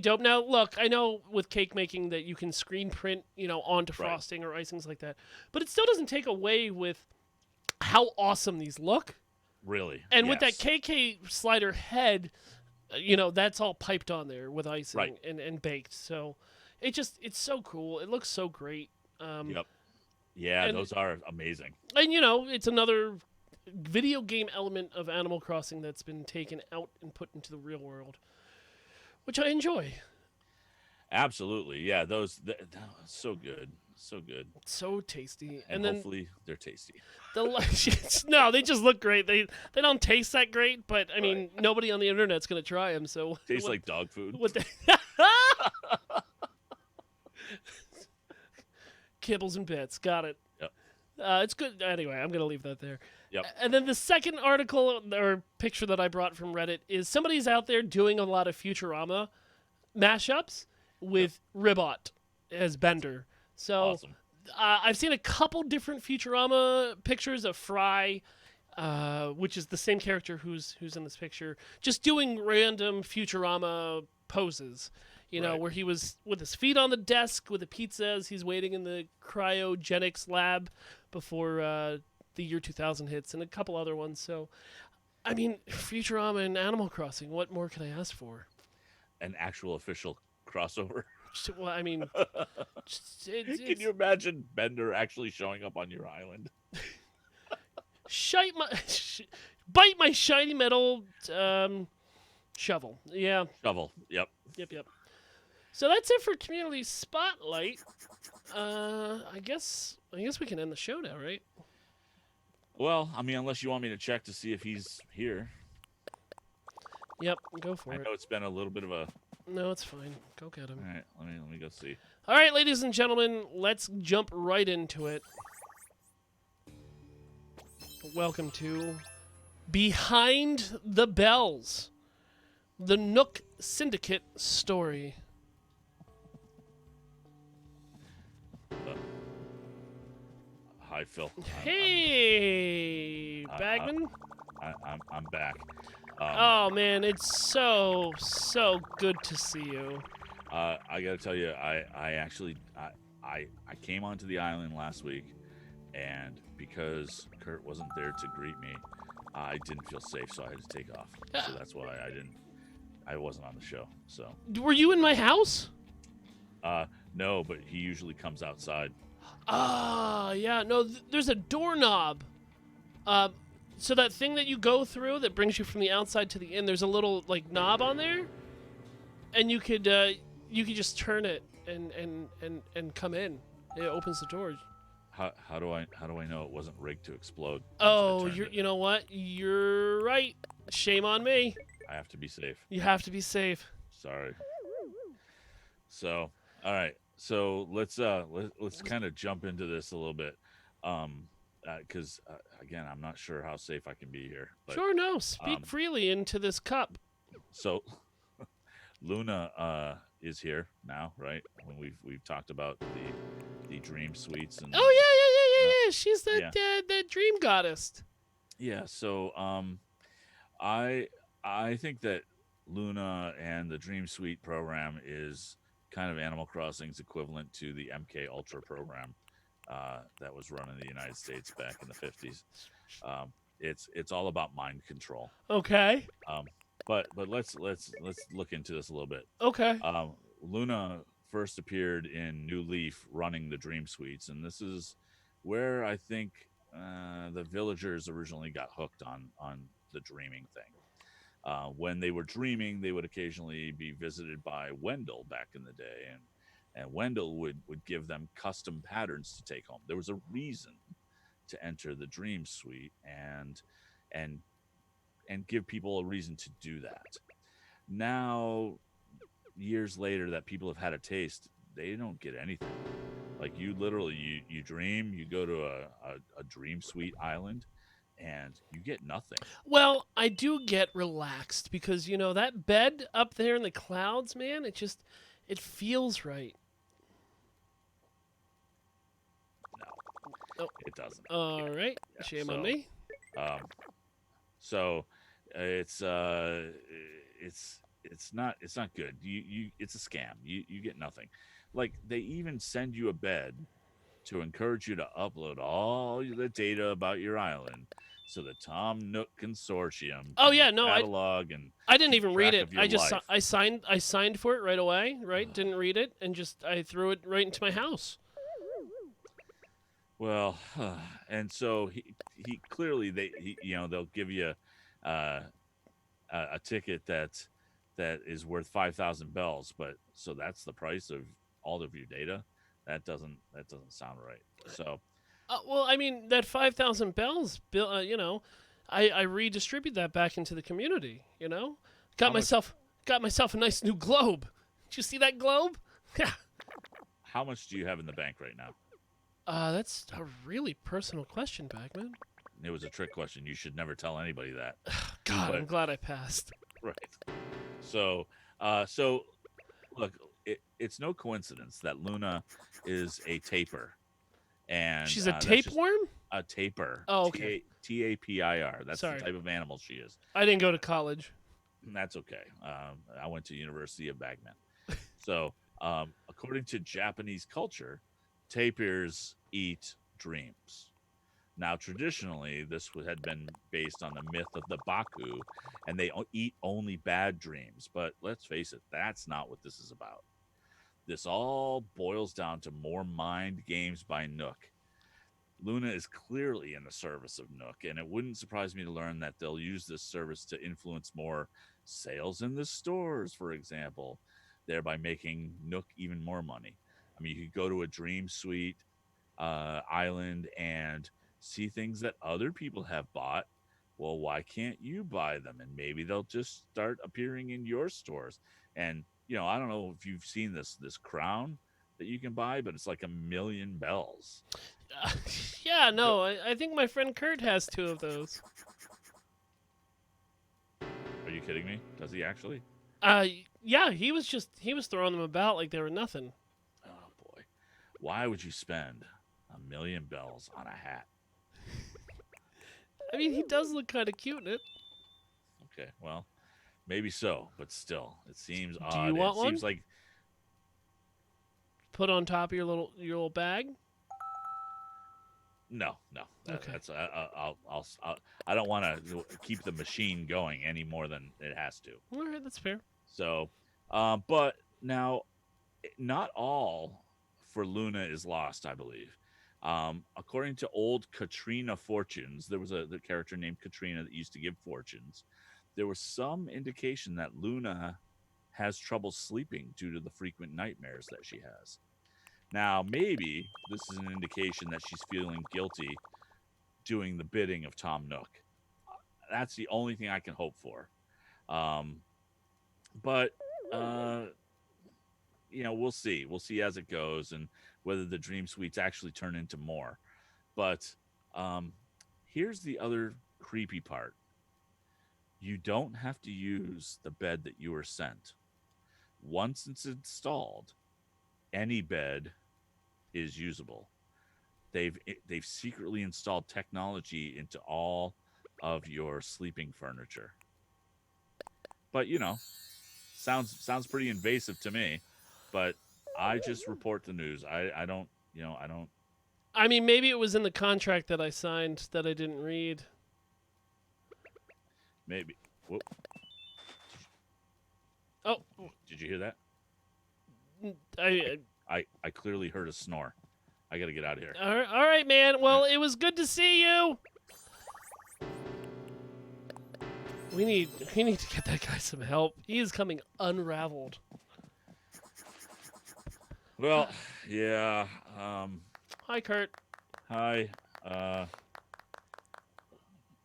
dope. Now, look, I know with cake making that you can screen print, onto frosting or icings like that, but it still doesn't take away with how awesome these look.
Really?
And with that KK Slider head, that's all piped on there with icing and baked. So it's so cool. It looks so great.
Yep. Yeah, those are amazing.
And it's another video game element of Animal Crossing that's been taken out and put into the real world, which I enjoy.
Absolutely. Yeah, so good. So good.
So tasty.
And
then
hopefully they're tasty.
No, they just look great. They don't taste that great, but I mean, nobody on the internet's going to try them, so
Tastes like dog food.
Kibbles and bits. Got it.
Yep.
It's good. Anyway, I'm going to leave that there.
Yep.
And then the second article or picture that I brought from Reddit is somebody's out there doing a lot of Futurama mashups with Ribot as Bender. So
Awesome.
I've seen a couple different Futurama pictures of Fry, which is the same character who's in this picture, just doing random Futurama poses. Where he was with his feet on the desk with a pizza as he's waiting in the cryogenics lab before the year 2000 hits, and a couple other ones. So, I mean, Futurama and Animal Crossing, what more could I ask for?
An actual official crossover.
Well, I mean,
Can you imagine Bender actually showing up on your island?
Bite my shiny metal shovel. Yeah.
Shovel. Yep.
Yep. So that's it for Community Spotlight. I guess we can end the show now, right?
Well, I mean, unless you want me to check to see if he's here.
Yep, go for
I
it.
know it's been a little bit of a
No, it's fine. Go get him.
All right, let me go see.
All right, ladies and gentlemen, let's jump right into it. Welcome to Behind the Bells, the Nook Syndicate story.
Uh, Hi, Phil.
Hey,
I,
Bagman.
I'm back.
Oh man, it's so good to see you.
I gotta tell you, I actually I came onto the island last week, and because Kurt wasn't there to greet me, I didn't feel safe, so I had to take off. So that's why I wasn't on the show. So
Were you in my house?
no, but he usually comes outside.
Ah, yeah. No, there's a doorknob. Uh, so that thing that you go through that brings you from the outside to the inn, there's a little like knob on there, and you could just turn it and come in. It opens the door.
How do I know it wasn't rigged to explode?
Oh, you know what? You're right. Shame on me.
I have to be safe.
You have to be safe.
Sorry. So, all right. So let's kind of jump into this a little bit, because again, I'm not sure how safe I can be here. But
Sure, no. Speak
um,
freely into this cup.
so Luna is here now, right? When we've talked about the dream suites and
Oh yeah. She's that
yeah,
that dream goddess.
yeah. So I I think that Luna and the Dream Suite program is kind of Animal Crossing's equivalent to the MK Ultra program that was run in the United States back in the 50s. It's all about mind control.
Okay.
Um, but let's look into this a little bit.
Okay.
Luna first appeared in New Leaf running the Dream Suites, and this is where I think the villagers originally got hooked on the dreaming thing. When they were dreaming, they would occasionally be visited by Wendell back in the day, and Wendell would give them custom patterns to take home. There was a reason to enter the Dream Suite, and and give people a reason to do that. Now, years later, that people have had a taste, they don't get anything. Like you literally, you dream, you go to a Dream Suite island, and you get nothing.
Well, I do get relaxed because you know that bed up there in the clouds, man. It feels right.
No,
Oh,
it doesn't. Yeah,
all right.
yeah.
Shame on me.
Um, so it's it's not good. You it's a scam. You get nothing. Like they even send you a bed to encourage you to upload all the data about your island, so the Tom Nook Consortium
Oh
can
yeah, no,
catalog and
I didn't
keep
even read
track
it.
of your life.
I signed for it right away. Right, didn't read it and just I threw it right into my house.
Well, and so he clearly you know they'll give you uh, a ticket that is worth 5,000 bells, but so that's the price of all of your data. That doesn't sound right. So
Well, I mean that 5,000 bells, bill. You know, I redistribute that back into the community. You know,
how much
got myself a nice new globe. Did you see that globe? Yeah.
how much do you have in the bank right now?
That's a really personal question, Bagman.
It was a trick question. You should never tell anybody that.
God, I'm
But
glad I passed.
right. So so look, it's no coincidence that Luna is a taper, and
She's a
that's just
tapeworm?
a taper.
Oh, okay.
Tapir. That's the
Sorry.
type of animal she is.
I didn't go to college.
And that's okay. I went to University of Bagman. So, according to Japanese culture, tapirs eat dreams. Now, traditionally, had been based on the myth of the Baku, and they eat only bad dreams. But let's face it, that's not what this is about. This all boils down to more mind games by Nook. Luna is clearly in the service of Nook, and it wouldn't surprise me to learn that they'll use this service to influence more sales in the stores, for example, thereby making Nook even more money. I mean, you could go to a Dream Suite island and see things that other people have bought. Well, why can't you buy them? And maybe they'll just start appearing in your stores. And I don't know if you've seen this crown that you can buy, but it's like 1,000,000 bells.
Yeah,
Go,
no, I think my friend Kurt has 2 of those.
are you kidding me? Does he actually?
Uh, yeah, he was throwing them about like they were nothing.
Oh boy, why would you spend 1,000,000 bells on a hat?
I mean, he does look kind of cute in it.
Okay, well, maybe so, but still, it seems
Do you
odd. It
want one?
seems like
Put on top of your little bag.
no, no.
Okay.
That's I don't want to keep the machine going any more than it has to.
All right, that's fair.
So, but now, not all for Luna is lost, I believe. According to old Katrina fortunes, there was the character named Katrina that used to give fortunes. There was some indication that Luna has trouble sleeping due to the frequent nightmares that she has. Now, maybe this is an indication that she's feeling guilty doing the bidding of Tom Nook. That's the only thing I can hope for. Um, but uh, we'll see. We'll see as it goes, and whether the dream suites actually turn into more. But um, here's the other creepy part: you don't have to use the bed that you were sent. Once it's installed, any bed is usable. They've secretly installed technology into all of your sleeping furniture. But sounds pretty invasive to me. But I just report the news. I don't I don't
I mean, maybe it was in the contract that I signed that I didn't read.
maybe. Whoop,
Oh,
did you hear that?
I
I clearly heard a snore. I got to get out of here.
all right, man. Well, it was good to see you. We need to get that guy some help. He is coming unraveled.
Well, yeah.
Hi, Kurt.
Hi.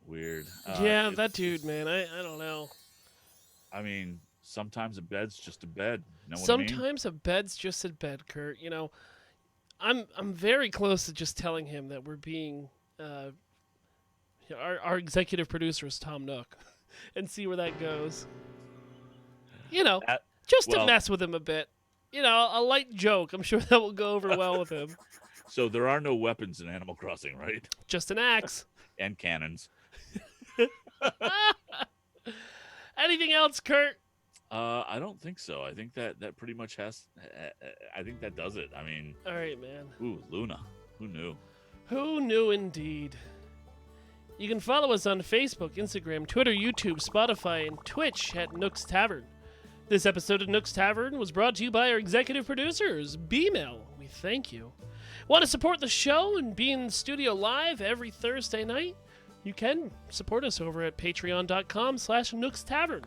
Weird.
Yeah, that dude, man. I don't know.
I mean, sometimes a bed's just a bed. Know what I mean?
Sometimes a bed's just a bed, Kurt. I'm very close to just telling him that we're being our executive producer is Tom Nook, and see where that goes.
That,
Just to
well,
mess with him a bit. A light joke. I'm sure that will go over well with him.
so there are no weapons in Animal Crossing, right?
Just an axe.
And cannons.
Anything else, Kurt?
I don't think so. I think that pretty much has. I think that does it. I mean,
All right, man.
ooh, Luna. Who knew?
Who knew indeed? You can follow us on Facebook, Instagram, Twitter, YouTube, Spotify, and Twitch at Nook's Tavern. This episode of Nook's Tavern was brought to you by our executive producers, B-Mail. We thank you. Want to support the show and be in the studio live every Thursday night? You can support us over at patreon.com/Nook's Tavern.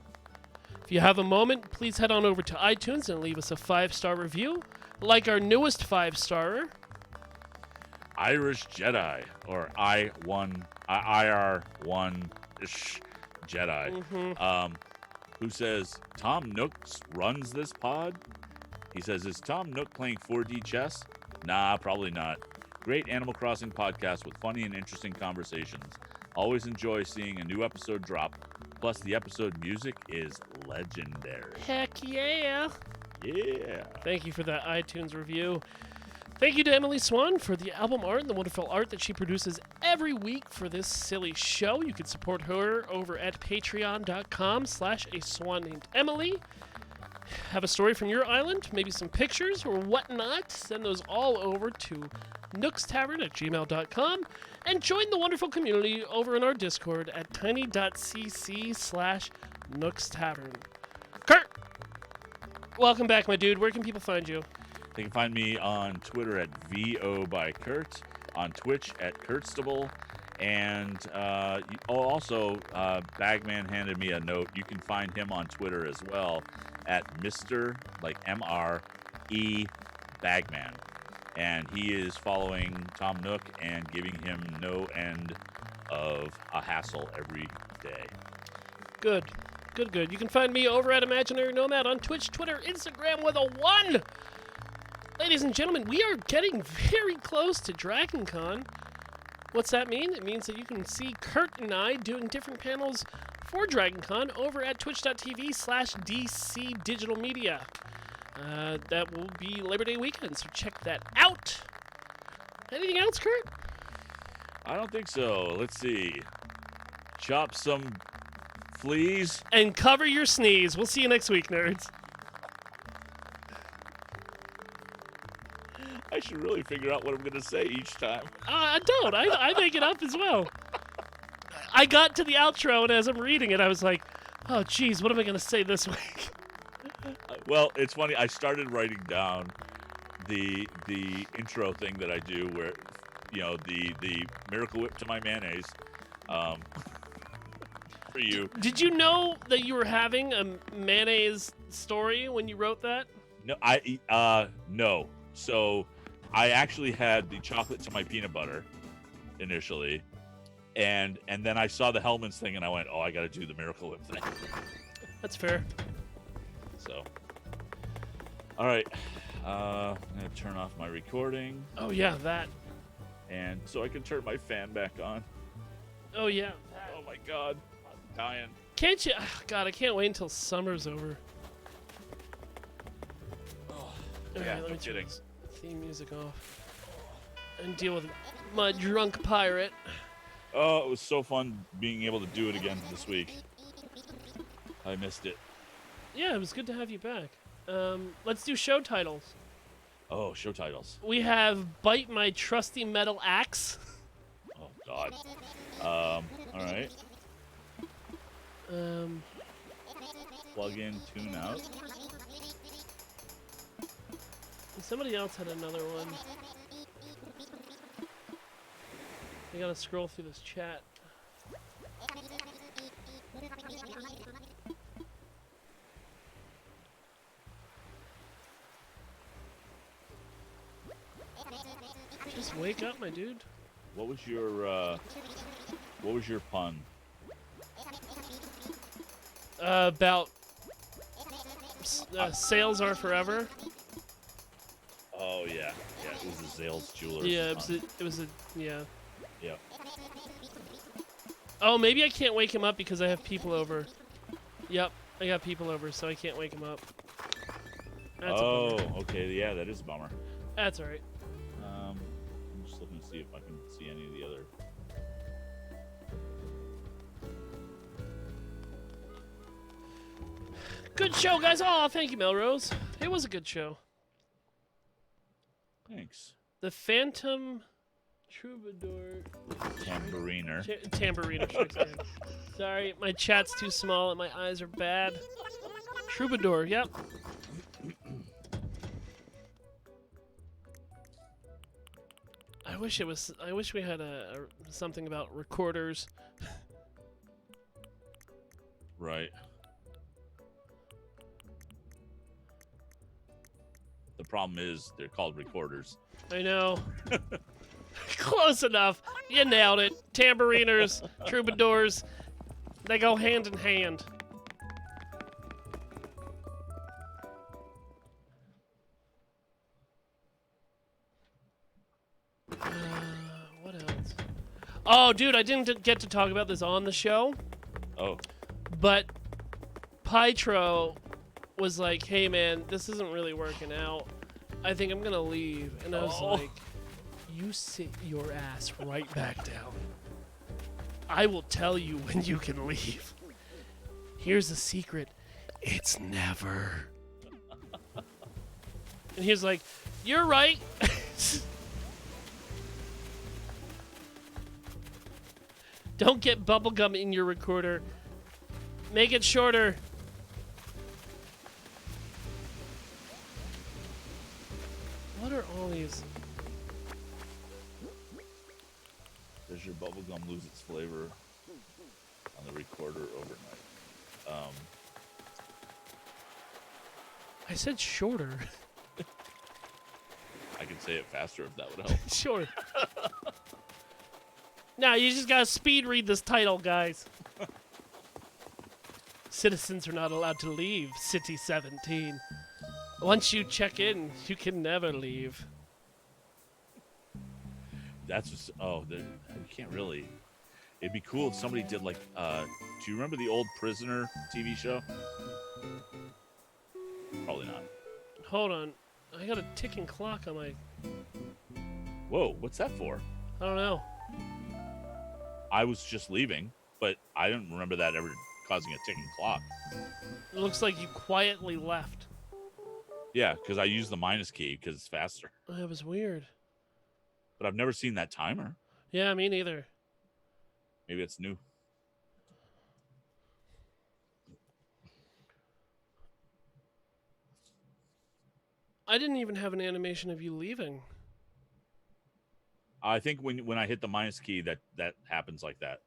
If you have a moment, please head on over to iTunes and leave us a 5-star review, like our newest 5-starer,
Irish Jedi or IR1 Jedi. Who says Tom Nook runs this pod? He says, is Tom Nook playing 4D chess? Nah, probably not. Great Animal Crossing podcast with funny and interesting conversations. Always enjoy seeing a new episode drop. Plus, the episode music is legendary.
Heck yeah!
Yeah.
Thank you for that iTunes review. Thank you to Emily Swan for the album art and the wonderful art that she produces every week for this silly show. You can support her over at patreon.com/a swan named Emily. Have a story from your island, maybe some pictures or whatnot, send those all over to nookstavern@gmail.com and join the wonderful community over in our Discord at tiny.cc/nookstavern. Kurt! Welcome back, my dude. Where can people find you?
They can find me on Twitter at VO by Kurt, on Twitch at Kurtstable, and also Bagman handed me a note. You can find him on Twitter as well at Mr. like MRE Bagman, and he is following Tom Nook and giving him no end of a hassle every day.
Good. Good. You can find me over at Imaginary Nomad on Twitch, Twitter, Instagram with a 1. Ladies and gentlemen, we are getting very close to Dragon Con. What's that mean? It means that you can see Kurt and I doing different panels for Dragon Con over at twitch.tv/DC Digital Media. That will be Labor Day weekend, so check that out. Anything else, Kurt?
I don't think so. Let's see. Chop some fleas.
And cover your sneeze. We'll see you next week, nerds.
I should really figure out what I'm going to say each time.
I don't. I make it up as well. I got to the outro, and as I'm reading it, I was like, oh, geez, what am I going to say this week?
Well, it's funny. I started writing down the intro thing that I do where, you know, the Miracle Whip to my mayonnaise for you.
Did you know that you were having a mayonnaise story when you wrote that?
No, no. So I actually had the chocolate to my peanut butter initially, and then I saw the Hellmanns thing, and I went, oh, I got to do the Miracle Whip thing.
That's fair.
So, all right, I'm gonna turn off my recording.
Oh yeah, that.
And so I can turn my fan back on.
Oh yeah.
Oh my God, I'm dying.
Can't you? Oh, God, I can't wait until summer's over.
Oh,
All
yeah,
right, let
no
me turn
kidding.
this theme music off and deal with my drunk pirate.
Oh, it was so fun being able to do it again this week. I missed it.
Yeah, it was good to have you back. Let's do show titles.
Oh, show titles.
We have Bite My Trusty Metal Axe.
Oh God. All right. Plug in, tune out.
Somebody else had another one. I gotta scroll through this chat. Just wake up, my dude.
What was your pun?
About sales are forever.
Oh yeah, it was the Zales jeweler.
Yeah, it was a yeah.
Yeah.
Oh, maybe I can't wake him up because I have people over. Yep, I got people over, so I can't wake him up. That's a bummer.
Okay, yeah, that is a bummer.
That's alright.
I'm just looking to see if I can see any of the other.
Good show, guys. Oh, thank you, Melrose. It was a good show.
Thanks.
The Phantom Troubadour.
Tambouriner.
Tambouriner strikes again. Sorry, my chat's too small and my eyes are bad. Troubadour, yep. I wish we had something about recorders.
Right. The problem is they're called recorders.
I know. Close enough. You nailed it. Tambouriners, troubadours, they go hand in hand. What else? Oh, dude, I didn't get to talk about this on the show.
Oh.
But Pytro was like, hey, man, this isn't really working out. I think I'm going to leave. And I was like, you sit your ass right back down. I will tell you when you can leave. Here's the secret. It's never. And he was like, you're right. Don't get bubblegum in your recorder. Make it shorter. What are all these?
Does your bubblegum lose its flavor on the recorder overnight?
I said shorter.
I can say it faster if that would help.
Sure. Now you just gotta speed read this title, guys. Citizens are not allowed to leave City 17. Once you check in, you can never leave.
That's just, you can't really. It'd be cool if somebody did like. Do you remember the old Prisoner TV show? Probably not.
Hold on. I got a ticking clock on my...
Whoa, what's that for?
I don't know.
I was just leaving, but I don't remember that ever causing a ticking clock.
It looks like you quietly left.
Yeah, because I use the minus key because it's faster.
That was weird.
But I've never seen that timer.
Yeah, me neither.
Maybe it's new.
I didn't even have an animation of you leaving.
I think when I hit the minus key, that happens like that.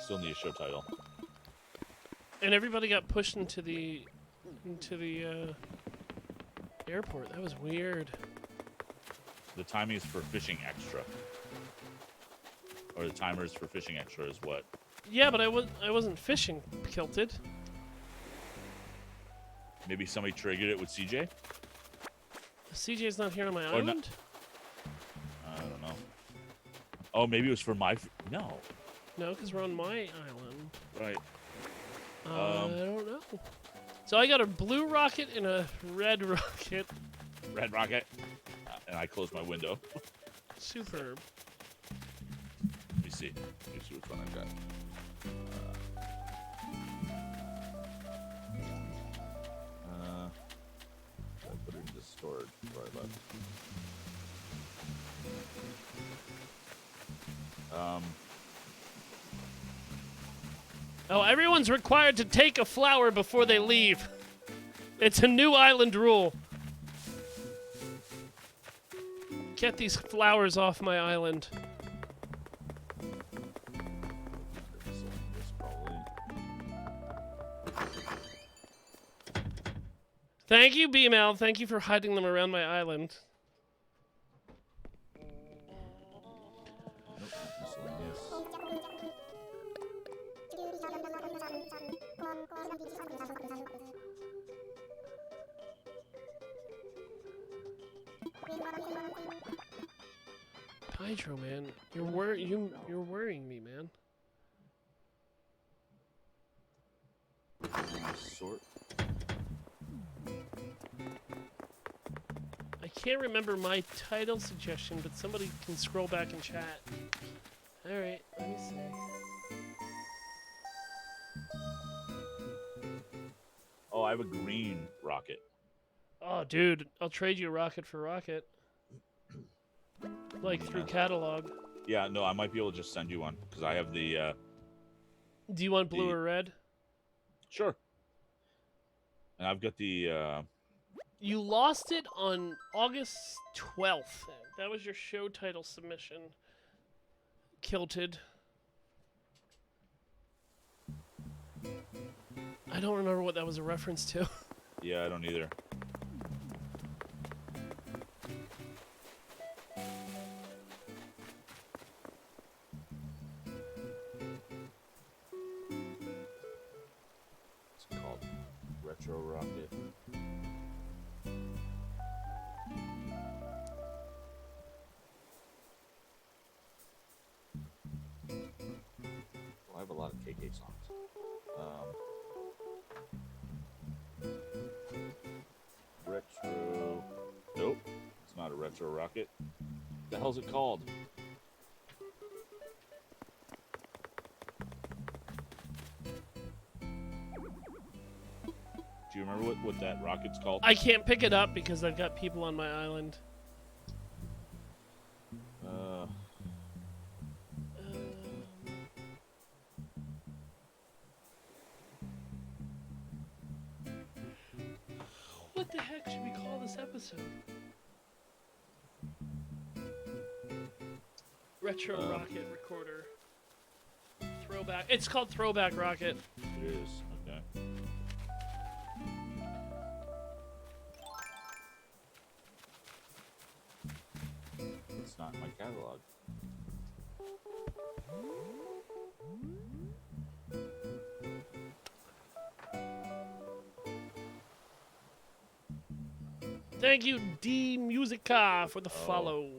Still need a show title.
And everybody got pushed into the airport. That was weird.
The timing is for fishing extra. Or the timer is for fishing extra is what?
Yeah, but I wasn't fishing, Kilted.
Maybe somebody triggered it with CJ?
CJ's not here on my
Or
island?
I don't know. Oh, maybe it was for my... No.
No, because we're on my island.
Right.
I don't know. So I got a blue rocket and a red rocket.
Red rocket. And I closed my window.
Superb.
Let me see. Let me see which one I've got. I put it into storage before I left.
Oh, everyone's required to take a flower before they leave. It's a new island rule. Get these flowers off my island. Thank you, B-Mal. Thank you for hiding them around my island. Hydro, man, you're worrying me, man.
Sort.
I can't remember my title suggestion, but somebody can scroll back and chat. All right, let me see.
Oh, I have a green rocket.
Oh, dude, I'll trade you a rocket for rocket. Like through catalog.
Yeah, no, I might be able to just send you one because I have the.
Do you want blue or red?
Sure. And I've got the.
You lost it on August 12th. That was your show title submission. Kilted. I don't remember what that was a reference to.
Yeah, I don't either. It's called Retro Rocket. Well, I have a lot of KK songs. Retro. Nope, it's not a retro rocket. What the hell's it called? Do you remember what that rocket's called?
I can't pick it up because I've got people on my island. What the heck should we call this episode? Retro Rocket Recorder. Throwback. It's called Throwback Rocket.
It is. Okay. It's not in my catalog.
Thank you, D Musica, for the
Oh.
follow.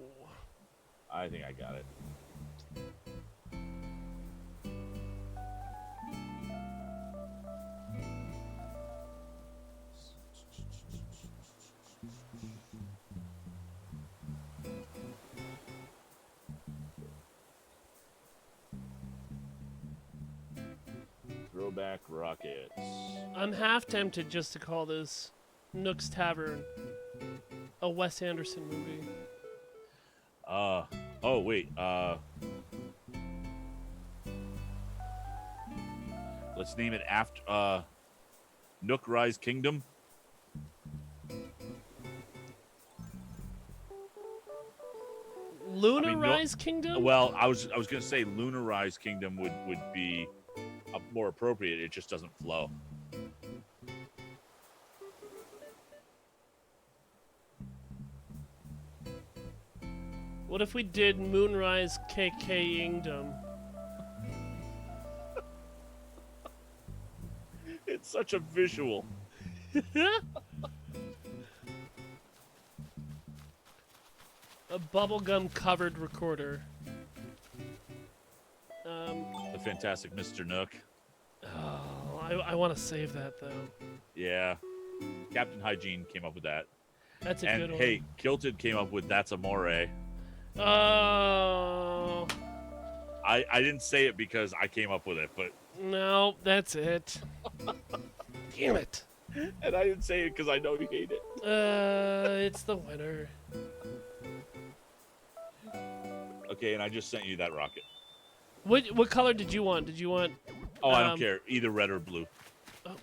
I think I got it. Throwback Rockets.
I'm half tempted just to call this Nook's Tavern a Wes Anderson movie.
Oh wait. Let's name it after Nookrise Kingdom.
Lunarise Kingdom?
Well, I was gonna say Lunarise Kingdom would be more appropriate. It just doesn't flow.
What if we did Moonrise KK-ingdom?
It's such a visual.
A bubblegum covered recorder.
The fantastic Mr. Nook.
Oh, I want to save that though.
Yeah. Captain Hygiene came up with that.
That's a
And
good one.
hey, Kilted came up with That's a Moray.
Oh.
I didn't say it because I came up with it, but
No, that's it. Damn it.
and I didn't say it because I know you hate it.
It's the winner.
Okay, and I just sent you that rocket.
What color did you want? Did you want?
Oh, I don't care. Either red or blue.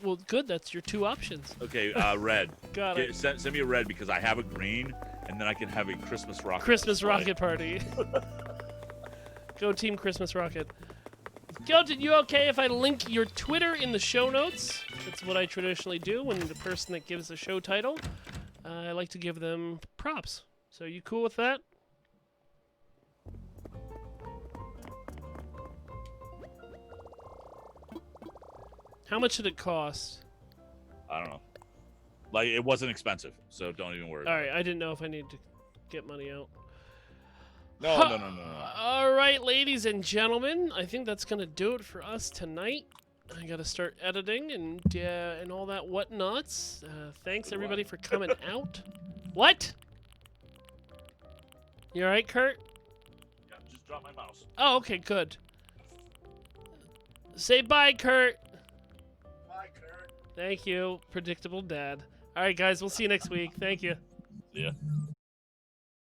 Well, good. That's your two options.
Okay, red.
Got
Okay,
it.
send me a red because I have a green, and then I can have a Christmas rocket.
Christmas
display.
rocket party. Go Team Christmas Rocket. Gilton, you okay if I link your Twitter in the show notes? That's what I traditionally do when the person that gives the show title, I like to give them props. So you cool with that? How much did it cost?
I don't know. Like, it wasn't expensive, so don't even worry.
All right, I didn't know if I needed to get money out.
No.
All right, ladies and gentlemen, I think that's gonna do it for us tonight. I gotta start editing and all that whatnots. Thanks everybody for coming out. What? You all right, Kurt?
Yeah, just drop my mouse.
Oh, okay, good. Say bye, Kurt.
Bye, Kurt.
Thank you, predictable dad. All right, guys, we'll see you next week. Thank you.
Yeah.